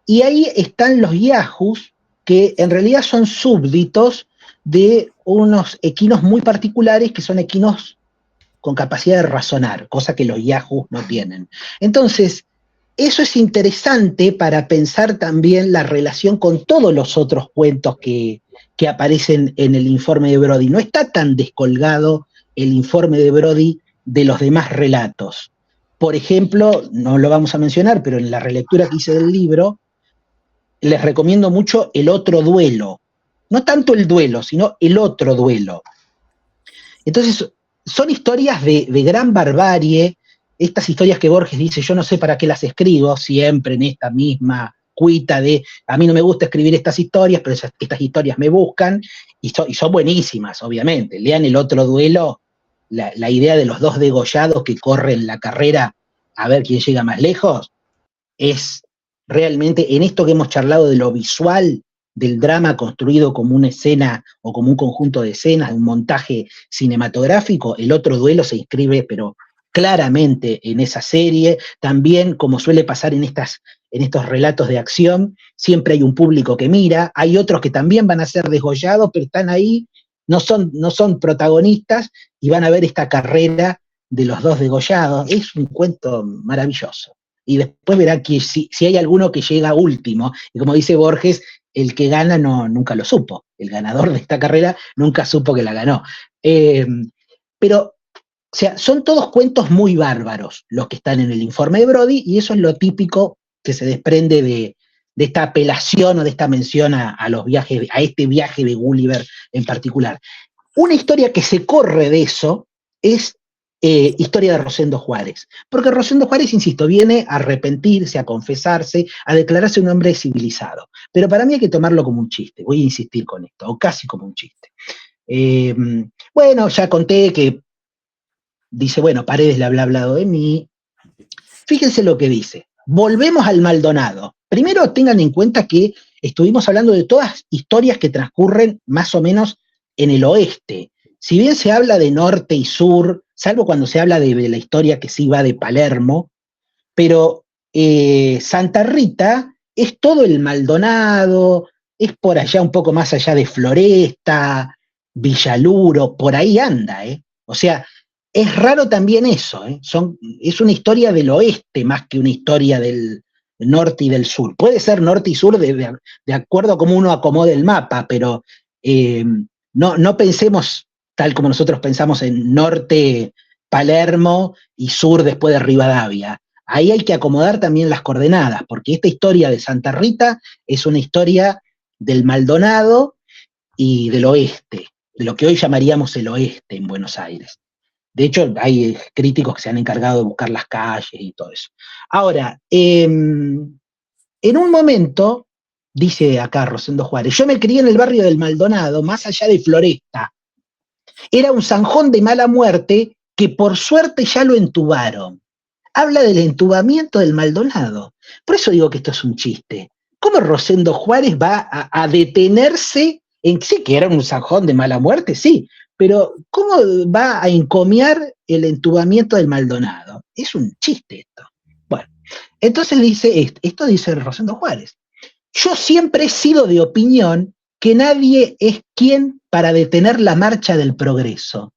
y ahí están los yahoos, que en realidad son súbditos de unos equinos muy particulares, que son equinos con capacidad de razonar, cosa que los yahoos no tienen. Entonces, eso es interesante para pensar también la relación con todos los otros cuentos que aparecen en el informe de Brody. No está tan descolgado el informe de Brody de los demás relatos. Por ejemplo, no lo vamos a mencionar, pero en la relectura que hice del libro, les recomiendo mucho El otro duelo. No tanto el duelo, sino El otro duelo. Entonces, son historias de gran barbarie, estas historias que Borges dice, yo no sé para qué las escribo, siempre en esta misma cuita de, a mí no me gusta escribir estas historias, pero estas historias me buscan, y son buenísimas, obviamente. Lean El otro duelo, la idea de los dos degollados que corren la carrera a ver quién llega más lejos, es realmente, en esto que hemos charlado de lo visual, del drama construido como una escena o como un conjunto de escenas, un montaje cinematográfico, El otro duelo se inscribe, pero claramente en esa serie. También, como suele pasar en estos relatos de acción, siempre hay un público que mira, hay otros que también van a ser degollados, pero están ahí, no son protagonistas, y van a ver esta carrera de los dos degollados. Es un cuento maravilloso. Y después verá que si hay alguno que llega último, y como dice Borges, el que gana nunca lo supo. El ganador de esta carrera nunca supo que la ganó. Pero, o sea, son todos cuentos muy bárbaros los que están en el informe de Brody, y eso es lo típico que se desprende de esta apelación o de esta mención a los viajes, a este viaje de Gulliver en particular. Una historia que se corre de eso es Historia de Rosendo Juárez, porque Rosendo Juárez, insisto, viene a arrepentirse, a confesarse, a declararse un hombre civilizado, pero para mí hay que tomarlo como un chiste, voy a insistir con esto, o casi como un chiste. Bueno, ya conté que dice, bueno, Paredes le había hablado de mí. Fíjense lo que dice, volvemos al Maldonado. Primero tengan en cuenta que estuvimos hablando de todas historias que transcurren más o menos en el oeste. Si bien se habla de norte y sur, salvo cuando se habla de la historia que sí va de Palermo, pero Santa Rita es todo el Maldonado, es por allá un poco más allá de Floresta, Villaluro, por ahí anda, ¿eh? O sea, es raro también eso, ¿eh? Es una historia del oeste más que una historia del norte y del sur. Puede ser norte y sur de acuerdo a cómo uno acomode el mapa, pero no pensemos tal como nosotros pensamos en norte Palermo y sur después de Rivadavia. Ahí hay que acomodar también las coordenadas, porque esta historia de Santa Rita es una historia del Maldonado y del oeste, de lo que hoy llamaríamos el oeste en Buenos Aires. De hecho, hay críticos que se han encargado de buscar las calles y todo eso. Ahora, en un momento, dice acá Rosendo Juárez, yo me crié en el barrio del Maldonado, más allá de Floresta. Era un zanjón de mala muerte que por suerte ya lo entubaron. habla del entubamiento del Maldonado. Por eso digo que esto es un chiste. ¿Cómo Rosendo Juárez va a detenerse en sí, que era un sajón de mala muerte? Sí, pero ¿cómo va a encomiar el entubamiento del Maldonado? Es un chiste esto. Bueno, entonces dice esto dice Rosendo Juárez. Yo siempre he sido de opinión que nadie es quien para detener la marcha del progreso.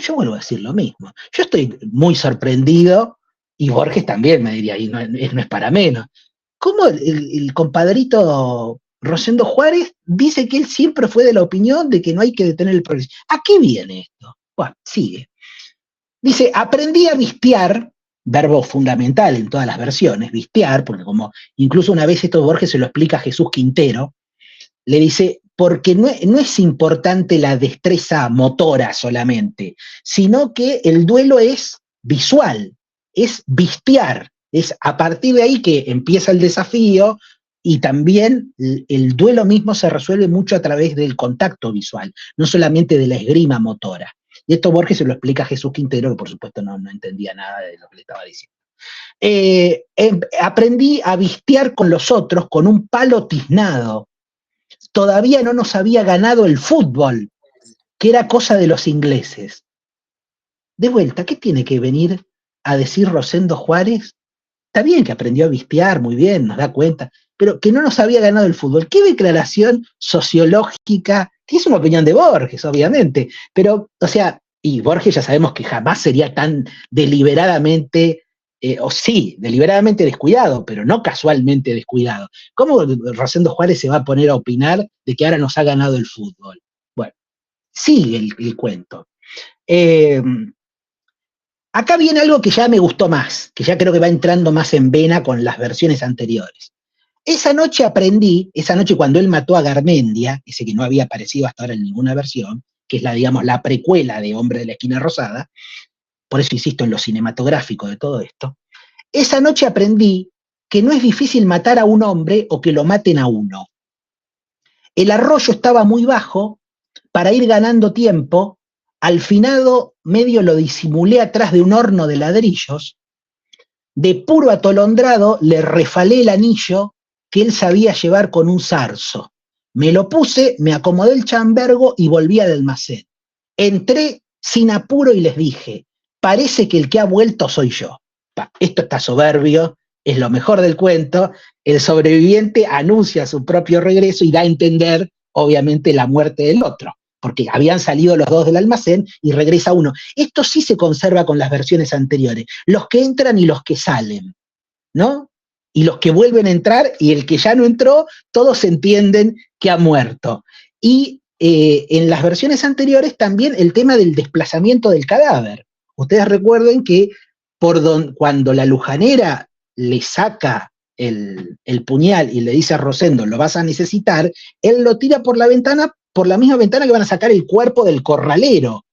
Yo vuelvo a decir lo mismo. Yo estoy muy sorprendido, y Borges también me diría, y no es para menos. ¿Cómo el compadrito Rosendo Juárez dice que él siempre fue de la opinión de que no hay que detener el progreso? ¿A qué viene esto? Bueno, sigue. Dice, aprendí a vistear, verbo fundamental en todas las versiones, vistear, porque como incluso una vez esto Borges se lo explica a Jesús Quintero, le dice, porque no es importante la destreza motora solamente, sino que el duelo es visual, es vistear, es a partir de ahí que empieza el desafío y también el duelo mismo se resuelve mucho a través del contacto visual, no solamente de la esgrima motora. Y esto Borges se lo explica a Jesús Quintero, que por supuesto no entendía nada de lo que le estaba diciendo. Aprendí a vistear con los otros con un palo tiznado. Todavía no nos había ganado el fútbol, que era cosa de los ingleses. De vuelta, ¿qué tiene que venir a decir Rosendo Juárez? Está bien que aprendió a vistear, muy bien, nos da cuenta, pero que no nos había ganado el fútbol. ¿Qué declaración sociológica? Que es una opinión de Borges, obviamente, pero, o sea, y Borges ya sabemos que jamás sería tan deliberadamente, o sí, deliberadamente descuidado, pero no casualmente descuidado. ¿Cómo Rosendo Juárez se va a poner a opinar de que ahora nos ha ganado el fútbol? Bueno, sigue el cuento. Acá viene algo que ya me gustó más, que ya creo que va entrando más en vena con las versiones anteriores. Esa noche cuando él mató a Garmendia, ese que no había aparecido hasta ahora en ninguna versión, que es digamos, la precuela de Hombre de la Esquina Rosada, por eso insisto en lo cinematográfico de todo esto, esa noche aprendí que no es difícil matar a un hombre o que lo maten a uno. El arroyo estaba muy bajo, para ir ganando tiempo, al finado medio lo disimulé atrás de un horno de ladrillos, de puro atolondrado le refalé el anillo que él sabía llevar con un zarzo. Me lo puse, me acomodé el chambergo y volví al almacén. Entré sin apuro y les dije, parece que el que ha vuelto soy yo. Esto está soberbio, es lo mejor del cuento. El sobreviviente anuncia su propio regreso y da a entender, obviamente, la muerte del otro, porque habían salido los dos del almacén y regresa uno. Esto sí se conserva con las versiones anteriores, los que entran y los que salen, ¿no? Y los que vuelven a entrar y el que ya no entró, todos entienden que ha muerto. Y en las versiones anteriores también el tema del desplazamiento del cadáver. Ustedes recuerden que cuando la lujanera le saca el puñal y le dice a Rosendo, lo vas a necesitar, él lo tira por la ventana, por la misma ventana que van a sacar el cuerpo del corralero.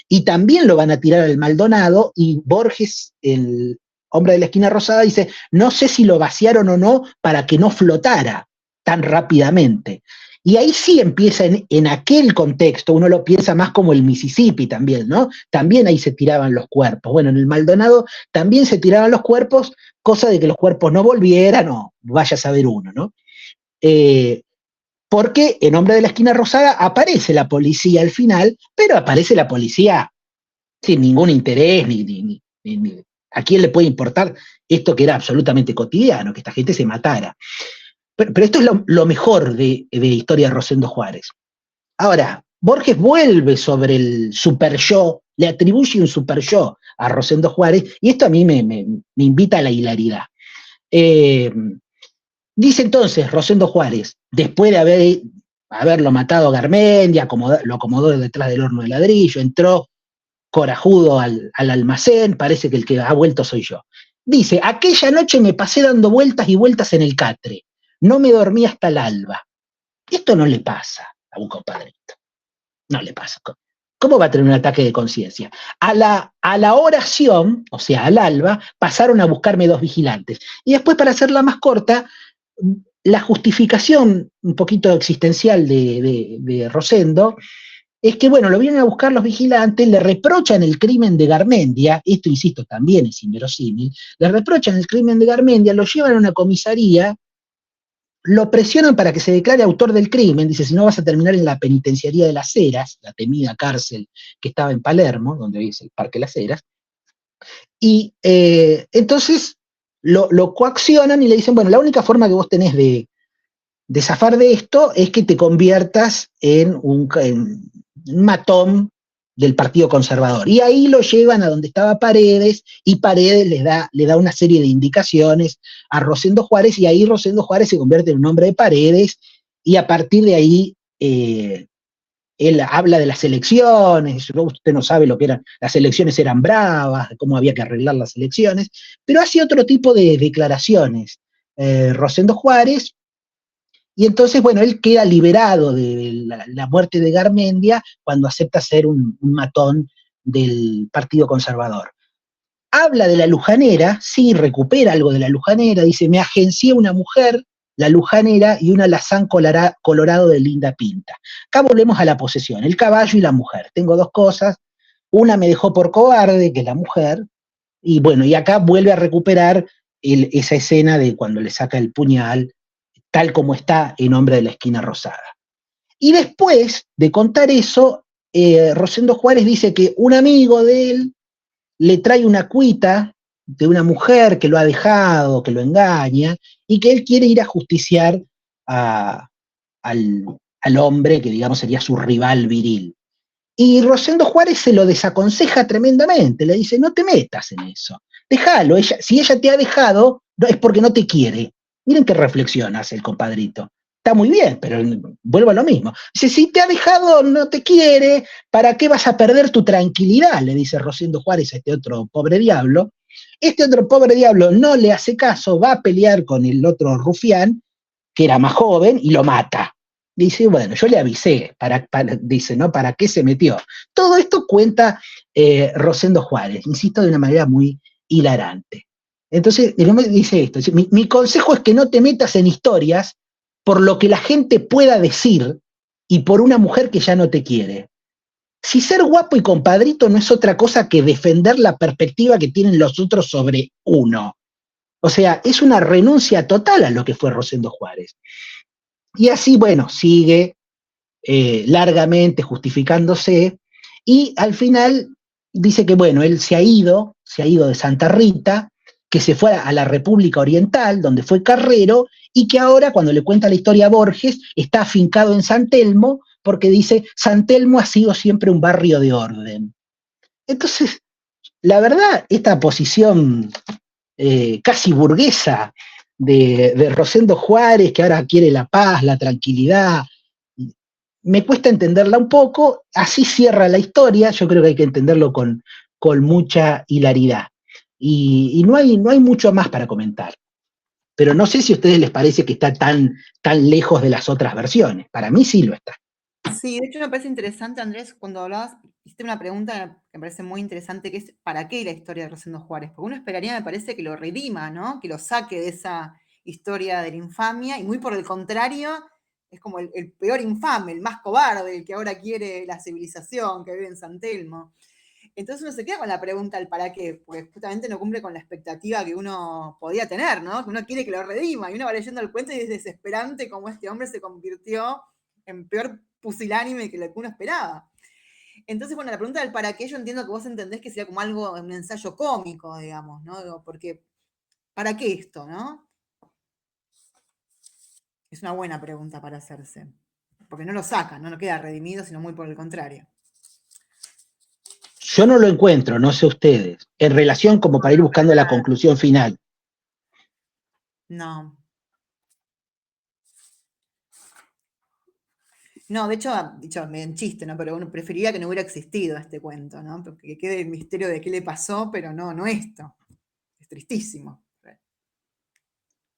Y también lo van a tirar al Maldonado, y Borges, el Hombre de la Esquina Rosada, dice, no sé si lo vaciaron o no para que no flotara tan rápidamente. Y ahí sí empieza en aquel contexto, uno lo piensa más como el Mississippi también, ¿no? También ahí se tiraban los cuerpos. Bueno, en el Maldonado también se tiraban los cuerpos, cosa de que los cuerpos no volvieran, o vaya a saber uno, ¿no? Porque en Hombre de la Esquina Rosada aparece la policía al final, pero aparece la policía sin ningún interés, ni a quién le puede importar esto que era absolutamente cotidiano, que esta gente se matara. Pero esto es lo mejor de Historia de Rosendo Juárez. Ahora, Borges vuelve sobre el super yo, le atribuye un super yo a Rosendo Juárez, y esto a mí me invita a la hilaridad. Dice entonces Rosendo Juárez, después de haberlo matado a Garmendia, lo acomodó detrás del horno de ladrillo, entró corajudo al almacén, parece que el que ha vuelto soy yo. Dice, aquella noche me pasé dando vueltas y vueltas en el catre, no me dormí hasta el alba. Esto no le pasa a un compadrito, no le pasa. ¿Cómo va a tener un ataque de conciencia? A la oración, o sea, al alba, pasaron a buscarme 2 vigilantes. Y después, para hacerla más corta, la justificación un poquito existencial de Rosendo es que, bueno, lo vienen a buscar los vigilantes, le reprochan el crimen de Garmendia, esto, insisto, también es inverosímil, le reprochan el crimen de Garmendia, lo llevan a una comisaría, lo presionan para que se declare autor del crimen, dice, si no vas a terminar en la penitenciaría de Las Heras, la temida cárcel que estaba en Palermo, donde hoy es el Parque Las Heras, y entonces lo coaccionan y le dicen, bueno, la única forma que vos tenés de zafar de esto es que te conviertas en un matón del Partido Conservador. Y ahí lo llevan a donde estaba Paredes, y Paredes le da una serie de indicaciones a Rosendo Juárez, y ahí Rosendo Juárez se convierte en un hombre de Paredes, y a partir de ahí él habla de las elecciones, usted no sabe lo que eran, las elecciones eran bravas, cómo había que arreglar las elecciones, pero hace otro tipo de declaraciones. Rosendo Juárez, y entonces, bueno, él queda liberado de la muerte de Garmendia cuando acepta ser un matón del Partido Conservador. Habla de la Lujanera, sí, recupera algo de la Lujanera, dice, me agencié una mujer, la Lujanera, y un alazán colorado de linda pinta. Acá volvemos a la posesión, el caballo y la mujer. Tengo dos cosas, una me dejó por cobarde, que es la mujer, y bueno, y acá vuelve a recuperar esa escena de cuando le saca el puñal, tal como está en Hombre de la Esquina Rosada. Y después de contar eso, Rosendo Juárez dice que un amigo de él le trae una cuita de una mujer que lo ha dejado, que lo engaña, y que él quiere ir a justiciar al hombre que, digamos, sería su rival viril. Y Rosendo Juárez se lo desaconseja tremendamente, le dice, no te metas en eso, déjalo, si ella te ha dejado, no, es porque no te quiere. Miren qué reflexión hace el compadrito. Está muy bien, pero vuelvo a lo mismo. Dice, si te ha dejado, no te quiere, ¿para qué vas a perder tu tranquilidad? Le dice Rosendo Juárez a este otro pobre diablo. Este otro pobre diablo no le hace caso, va a pelear con el otro rufián, que era más joven, y lo mata. Dice, bueno, yo le avisé, dice, ¿no? ¿Para qué se metió? Todo esto cuenta Rosendo Juárez, insisto, de una manera muy hilarante. Entonces, dice esto, mi consejo es que no te metas en historias por lo que la gente pueda decir y por una mujer que ya no te quiere. Si ser guapo y compadrito no es otra cosa que defender la perspectiva que tienen los otros sobre uno. O sea, es una renuncia total a lo que fue Rosendo Juárez. Y así, bueno, sigue largamente justificándose, y al final dice que, bueno, él se ha ido de Santa Rita, que se fue a la República Oriental, donde fue carrero, y que ahora, cuando le cuenta la historia a Borges, está afincado en San Telmo, porque dice, San Telmo ha sido siempre un barrio de orden. Entonces, la verdad, esta posición casi burguesa de Rosendo Juárez, que ahora quiere la paz, la tranquilidad, me cuesta entenderla un poco, así cierra la historia, yo creo que hay que entenderlo con mucha hilaridad. Y no hay mucho más para comentar. Pero no sé si a ustedes les parece que está tan lejos de las otras versiones. Para mí sí lo está. Sí, de hecho me parece interesante, Andrés, cuando hablabas, hiciste una pregunta que me parece muy interesante, que es ¿para qué la historia de Rosendo Juárez? Porque uno esperaría, me parece, que lo redima, ¿no? Que lo saque de esa historia de la infamia, y muy por el contrario, es como el peor infame, el más cobarde, el que ahora quiere la civilización, que vive en San Telmo. Entonces uno se queda con la pregunta del para qué, porque justamente no cumple con la expectativa que uno podía tener, ¿no? Que uno quiere que lo redima, y uno va leyendo el cuento y es desesperante cómo este hombre se convirtió en peor pusilánime que lo que uno esperaba. Entonces, bueno, la pregunta del para qué, yo entiendo que vos entendés que sea como algo, un ensayo cómico, digamos, ¿no? Porque, ¿para qué esto, no? Es una buena pregunta para hacerse. Porque no lo saca, no queda redimido, sino muy por el contrario. Yo no lo encuentro, no sé ustedes, en relación como para ir buscando la conclusión final. No. No, de hecho, en chiste, ¿no? Pero uno preferiría que no hubiera existido este cuento, ¿no? Porque que quede el misterio de qué le pasó, pero no esto. Es tristísimo.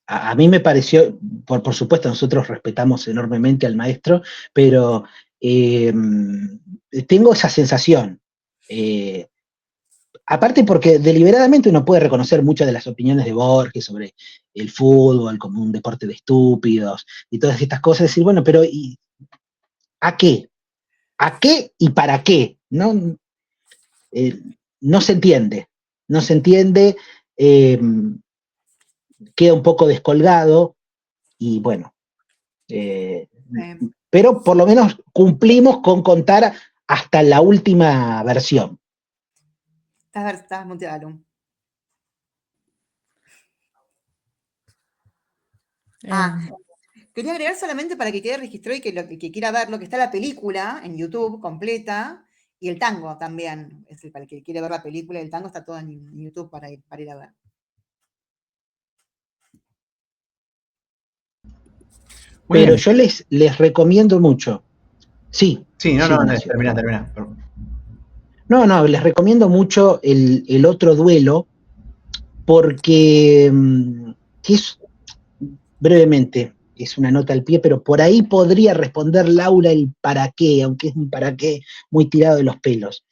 A mí me pareció, por supuesto, nosotros respetamos enormemente al maestro, pero tengo esa sensación. Aparte porque deliberadamente uno puede reconocer muchas de las opiniones de Borges sobre el fútbol como un deporte de estúpidos y todas estas cosas, decir, bueno, pero ¿a qué? ¿A qué y para qué? No, no se entiende, no se entiende, queda un poco descolgado y bueno, pero por lo menos cumplimos con contar hasta la última versión. Estás muteado. Quería agregar solamente para que quede registrado y que quiera verlo, que está la película en YouTube completa y el tango también. Es para el que quiere ver la película, el tango está todo en YouTube para ir a ver. Muy Pero bien. yo les recomiendo mucho. Sí. Sí, no, termina. No, les recomiendo mucho el otro duelo porque es, brevemente, es una nota al pie, pero por ahí podría responder Laura el para qué, aunque es un para qué muy tirado de los pelos.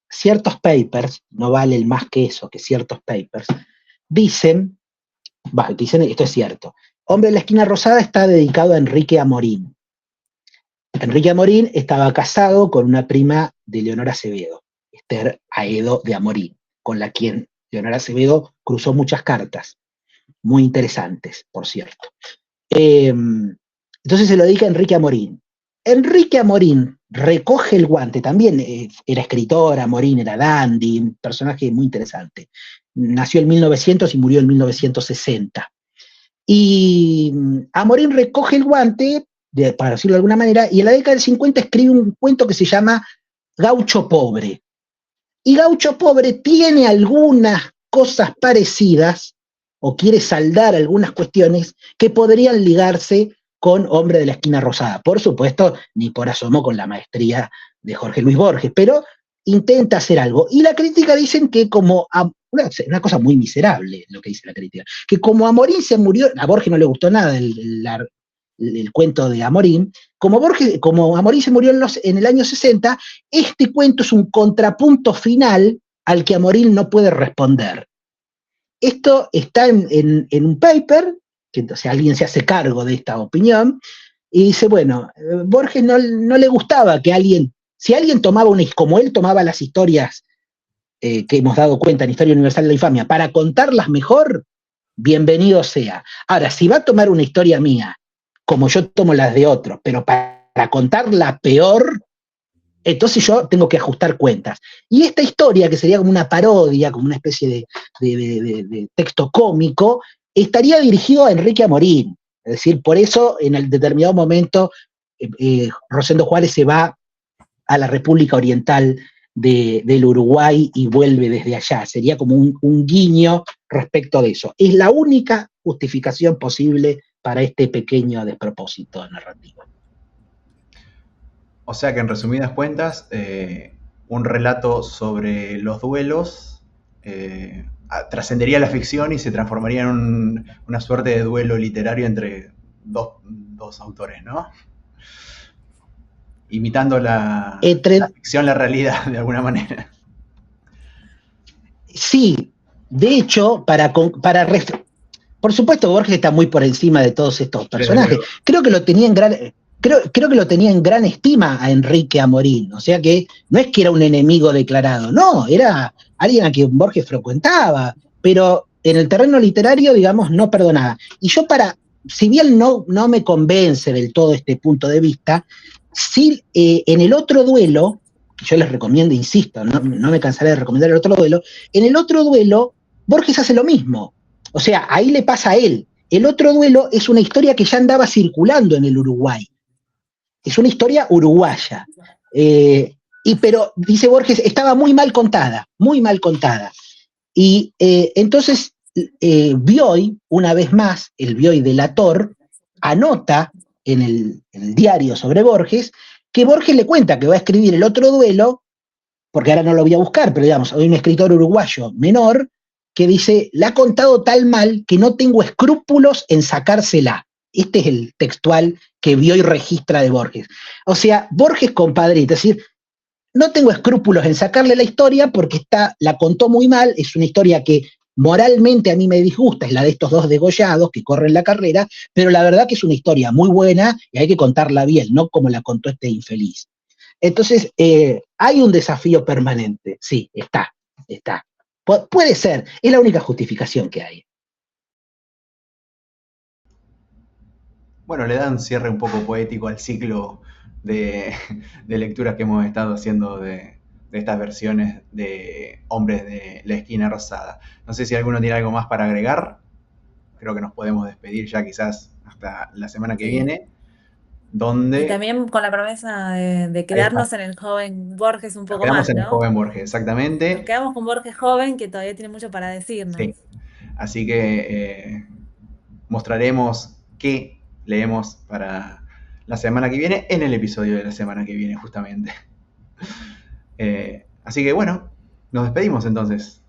Ciertos papers, no vale el más que eso, que ciertos papers, dicen, esto es cierto, Hombre de la Esquina Rosada está dedicado a Enrique Amorín. Enrique Amorín estaba casado con una prima de Leonor Acevedo, Esther Aedo de Amorín, con la quien Leonor Acevedo cruzó muchas cartas, muy interesantes, por cierto. Entonces se lo dedica a Enrique Amorín. Enrique Amorín recoge el guante, también era escritor, Amorín era dandy, un personaje muy interesante. Nació en 1900 y murió en 1960. Y Amorín recoge el guante, para decirlo de alguna manera, y en la década del 50 escribe un cuento que se llama Gaucho Pobre. Y Gaucho Pobre tiene algunas cosas parecidas, o quiere saldar algunas cuestiones que podrían ligarse con Hombre de la Esquina Rosada. Por supuesto, ni por asomo con la maestría de Jorge Luis Borges, pero intenta hacer algo. Y la crítica dicen que como, una cosa muy miserable lo que dice la crítica, que como Amorín se murió, a Borges no le gustó nada el cuento de Amorín, como Amorín se murió en el año 60, este cuento es un contrapunto final al que Amorín no puede responder. Esto está en un paper, que entonces alguien se hace cargo de esta opinión, y dice, bueno, Borges no le gustaba que alguien, si alguien tomaba como él tomaba las historias que hemos dado cuenta en Historia Universal de la Infamia, para contarlas mejor, bienvenido sea. Ahora, si va a tomar una historia mía, como yo tomo las de otros, pero para contarla peor, entonces yo tengo que ajustar cuentas. Y esta historia, que sería como una parodia, como una especie de texto cómico, estaría dirigido a Enrique Amorín. Es decir, por eso en el determinado momento Rosendo Juárez se va a la República Oriental del Uruguay y vuelve desde allá. Sería como un guiño respecto de eso. Es la única justificación posible para este pequeño despropósito narrativo. O sea que en resumidas cuentas, un relato sobre los duelos trascendería la ficción y se transformaría en una suerte de duelo literario entre dos autores, ¿no? Imitando la ficción, la realidad, de alguna manera. Sí, de hecho, por supuesto, Borges está muy por encima de todos estos personajes. Creo que lo tenía en gran estima a Enrique Amorín, o sea que no es que era un enemigo declarado, no, era alguien a quien Borges frecuentaba, pero en el terreno literario, digamos, no perdonaba. Y yo si bien no me convence del todo este punto de vista, sí, en el otro duelo, que yo les recomiendo, insisto, no me cansaré de recomendar el otro duelo, en el otro duelo Borges hace lo mismo, o sea, ahí le pasa a él. El otro duelo es una historia que ya andaba circulando en el Uruguay. Es una historia uruguaya. Pero, dice Borges, estaba muy mal contada, muy mal contada. Y entonces Bioy, una vez más, el Bioy delator, anota en el diario sobre Borges, que Borges le cuenta que va a escribir el otro duelo, porque ahora no lo voy a buscar, pero digamos, hay un escritor uruguayo menor, que dice, la ha contado tal mal que no tengo escrúpulos en sacársela. Este es el textual que Bioy registra de Borges. O sea, Borges compadrito, es decir, no tengo escrúpulos en sacarle la historia porque la contó muy mal, es una historia que moralmente a mí me disgusta, es la de estos dos degollados que corren la carrera, pero la verdad que es una historia muy buena y hay que contarla bien, no como la contó este infeliz. Entonces, hay un desafío permanente, sí, está. Puede ser, es la única justificación que hay. Bueno, le dan cierre un poco poético al ciclo de lecturas que hemos estado haciendo de estas versiones de Hombres de la Esquina Rosada. No sé si alguno tiene algo más para agregar. Creo que nos podemos despedir ya quizás hasta la semana que Sí. viene, donde Y también con la promesa de quedarnos en el joven Borges un nos poco quedamos más, en el ¿no? joven Borges, Nos exactamente. quedamos con Borges joven, que todavía tiene mucho para decirnos. Sí. Así que mostraremos qué leemos para la semana que viene en el episodio de la semana que viene, justamente. Así que bueno, nos despedimos entonces.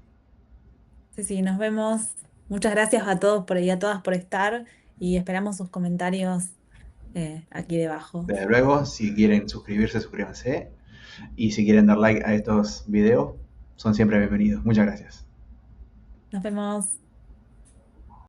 Sí, nos vemos. Muchas gracias a todos y a todas por estar y esperamos sus comentarios aquí debajo. Desde luego, si quieren suscribirse, suscríbanse. Y si quieren dar like a estos videos, son siempre bienvenidos. Muchas gracias. Nos vemos.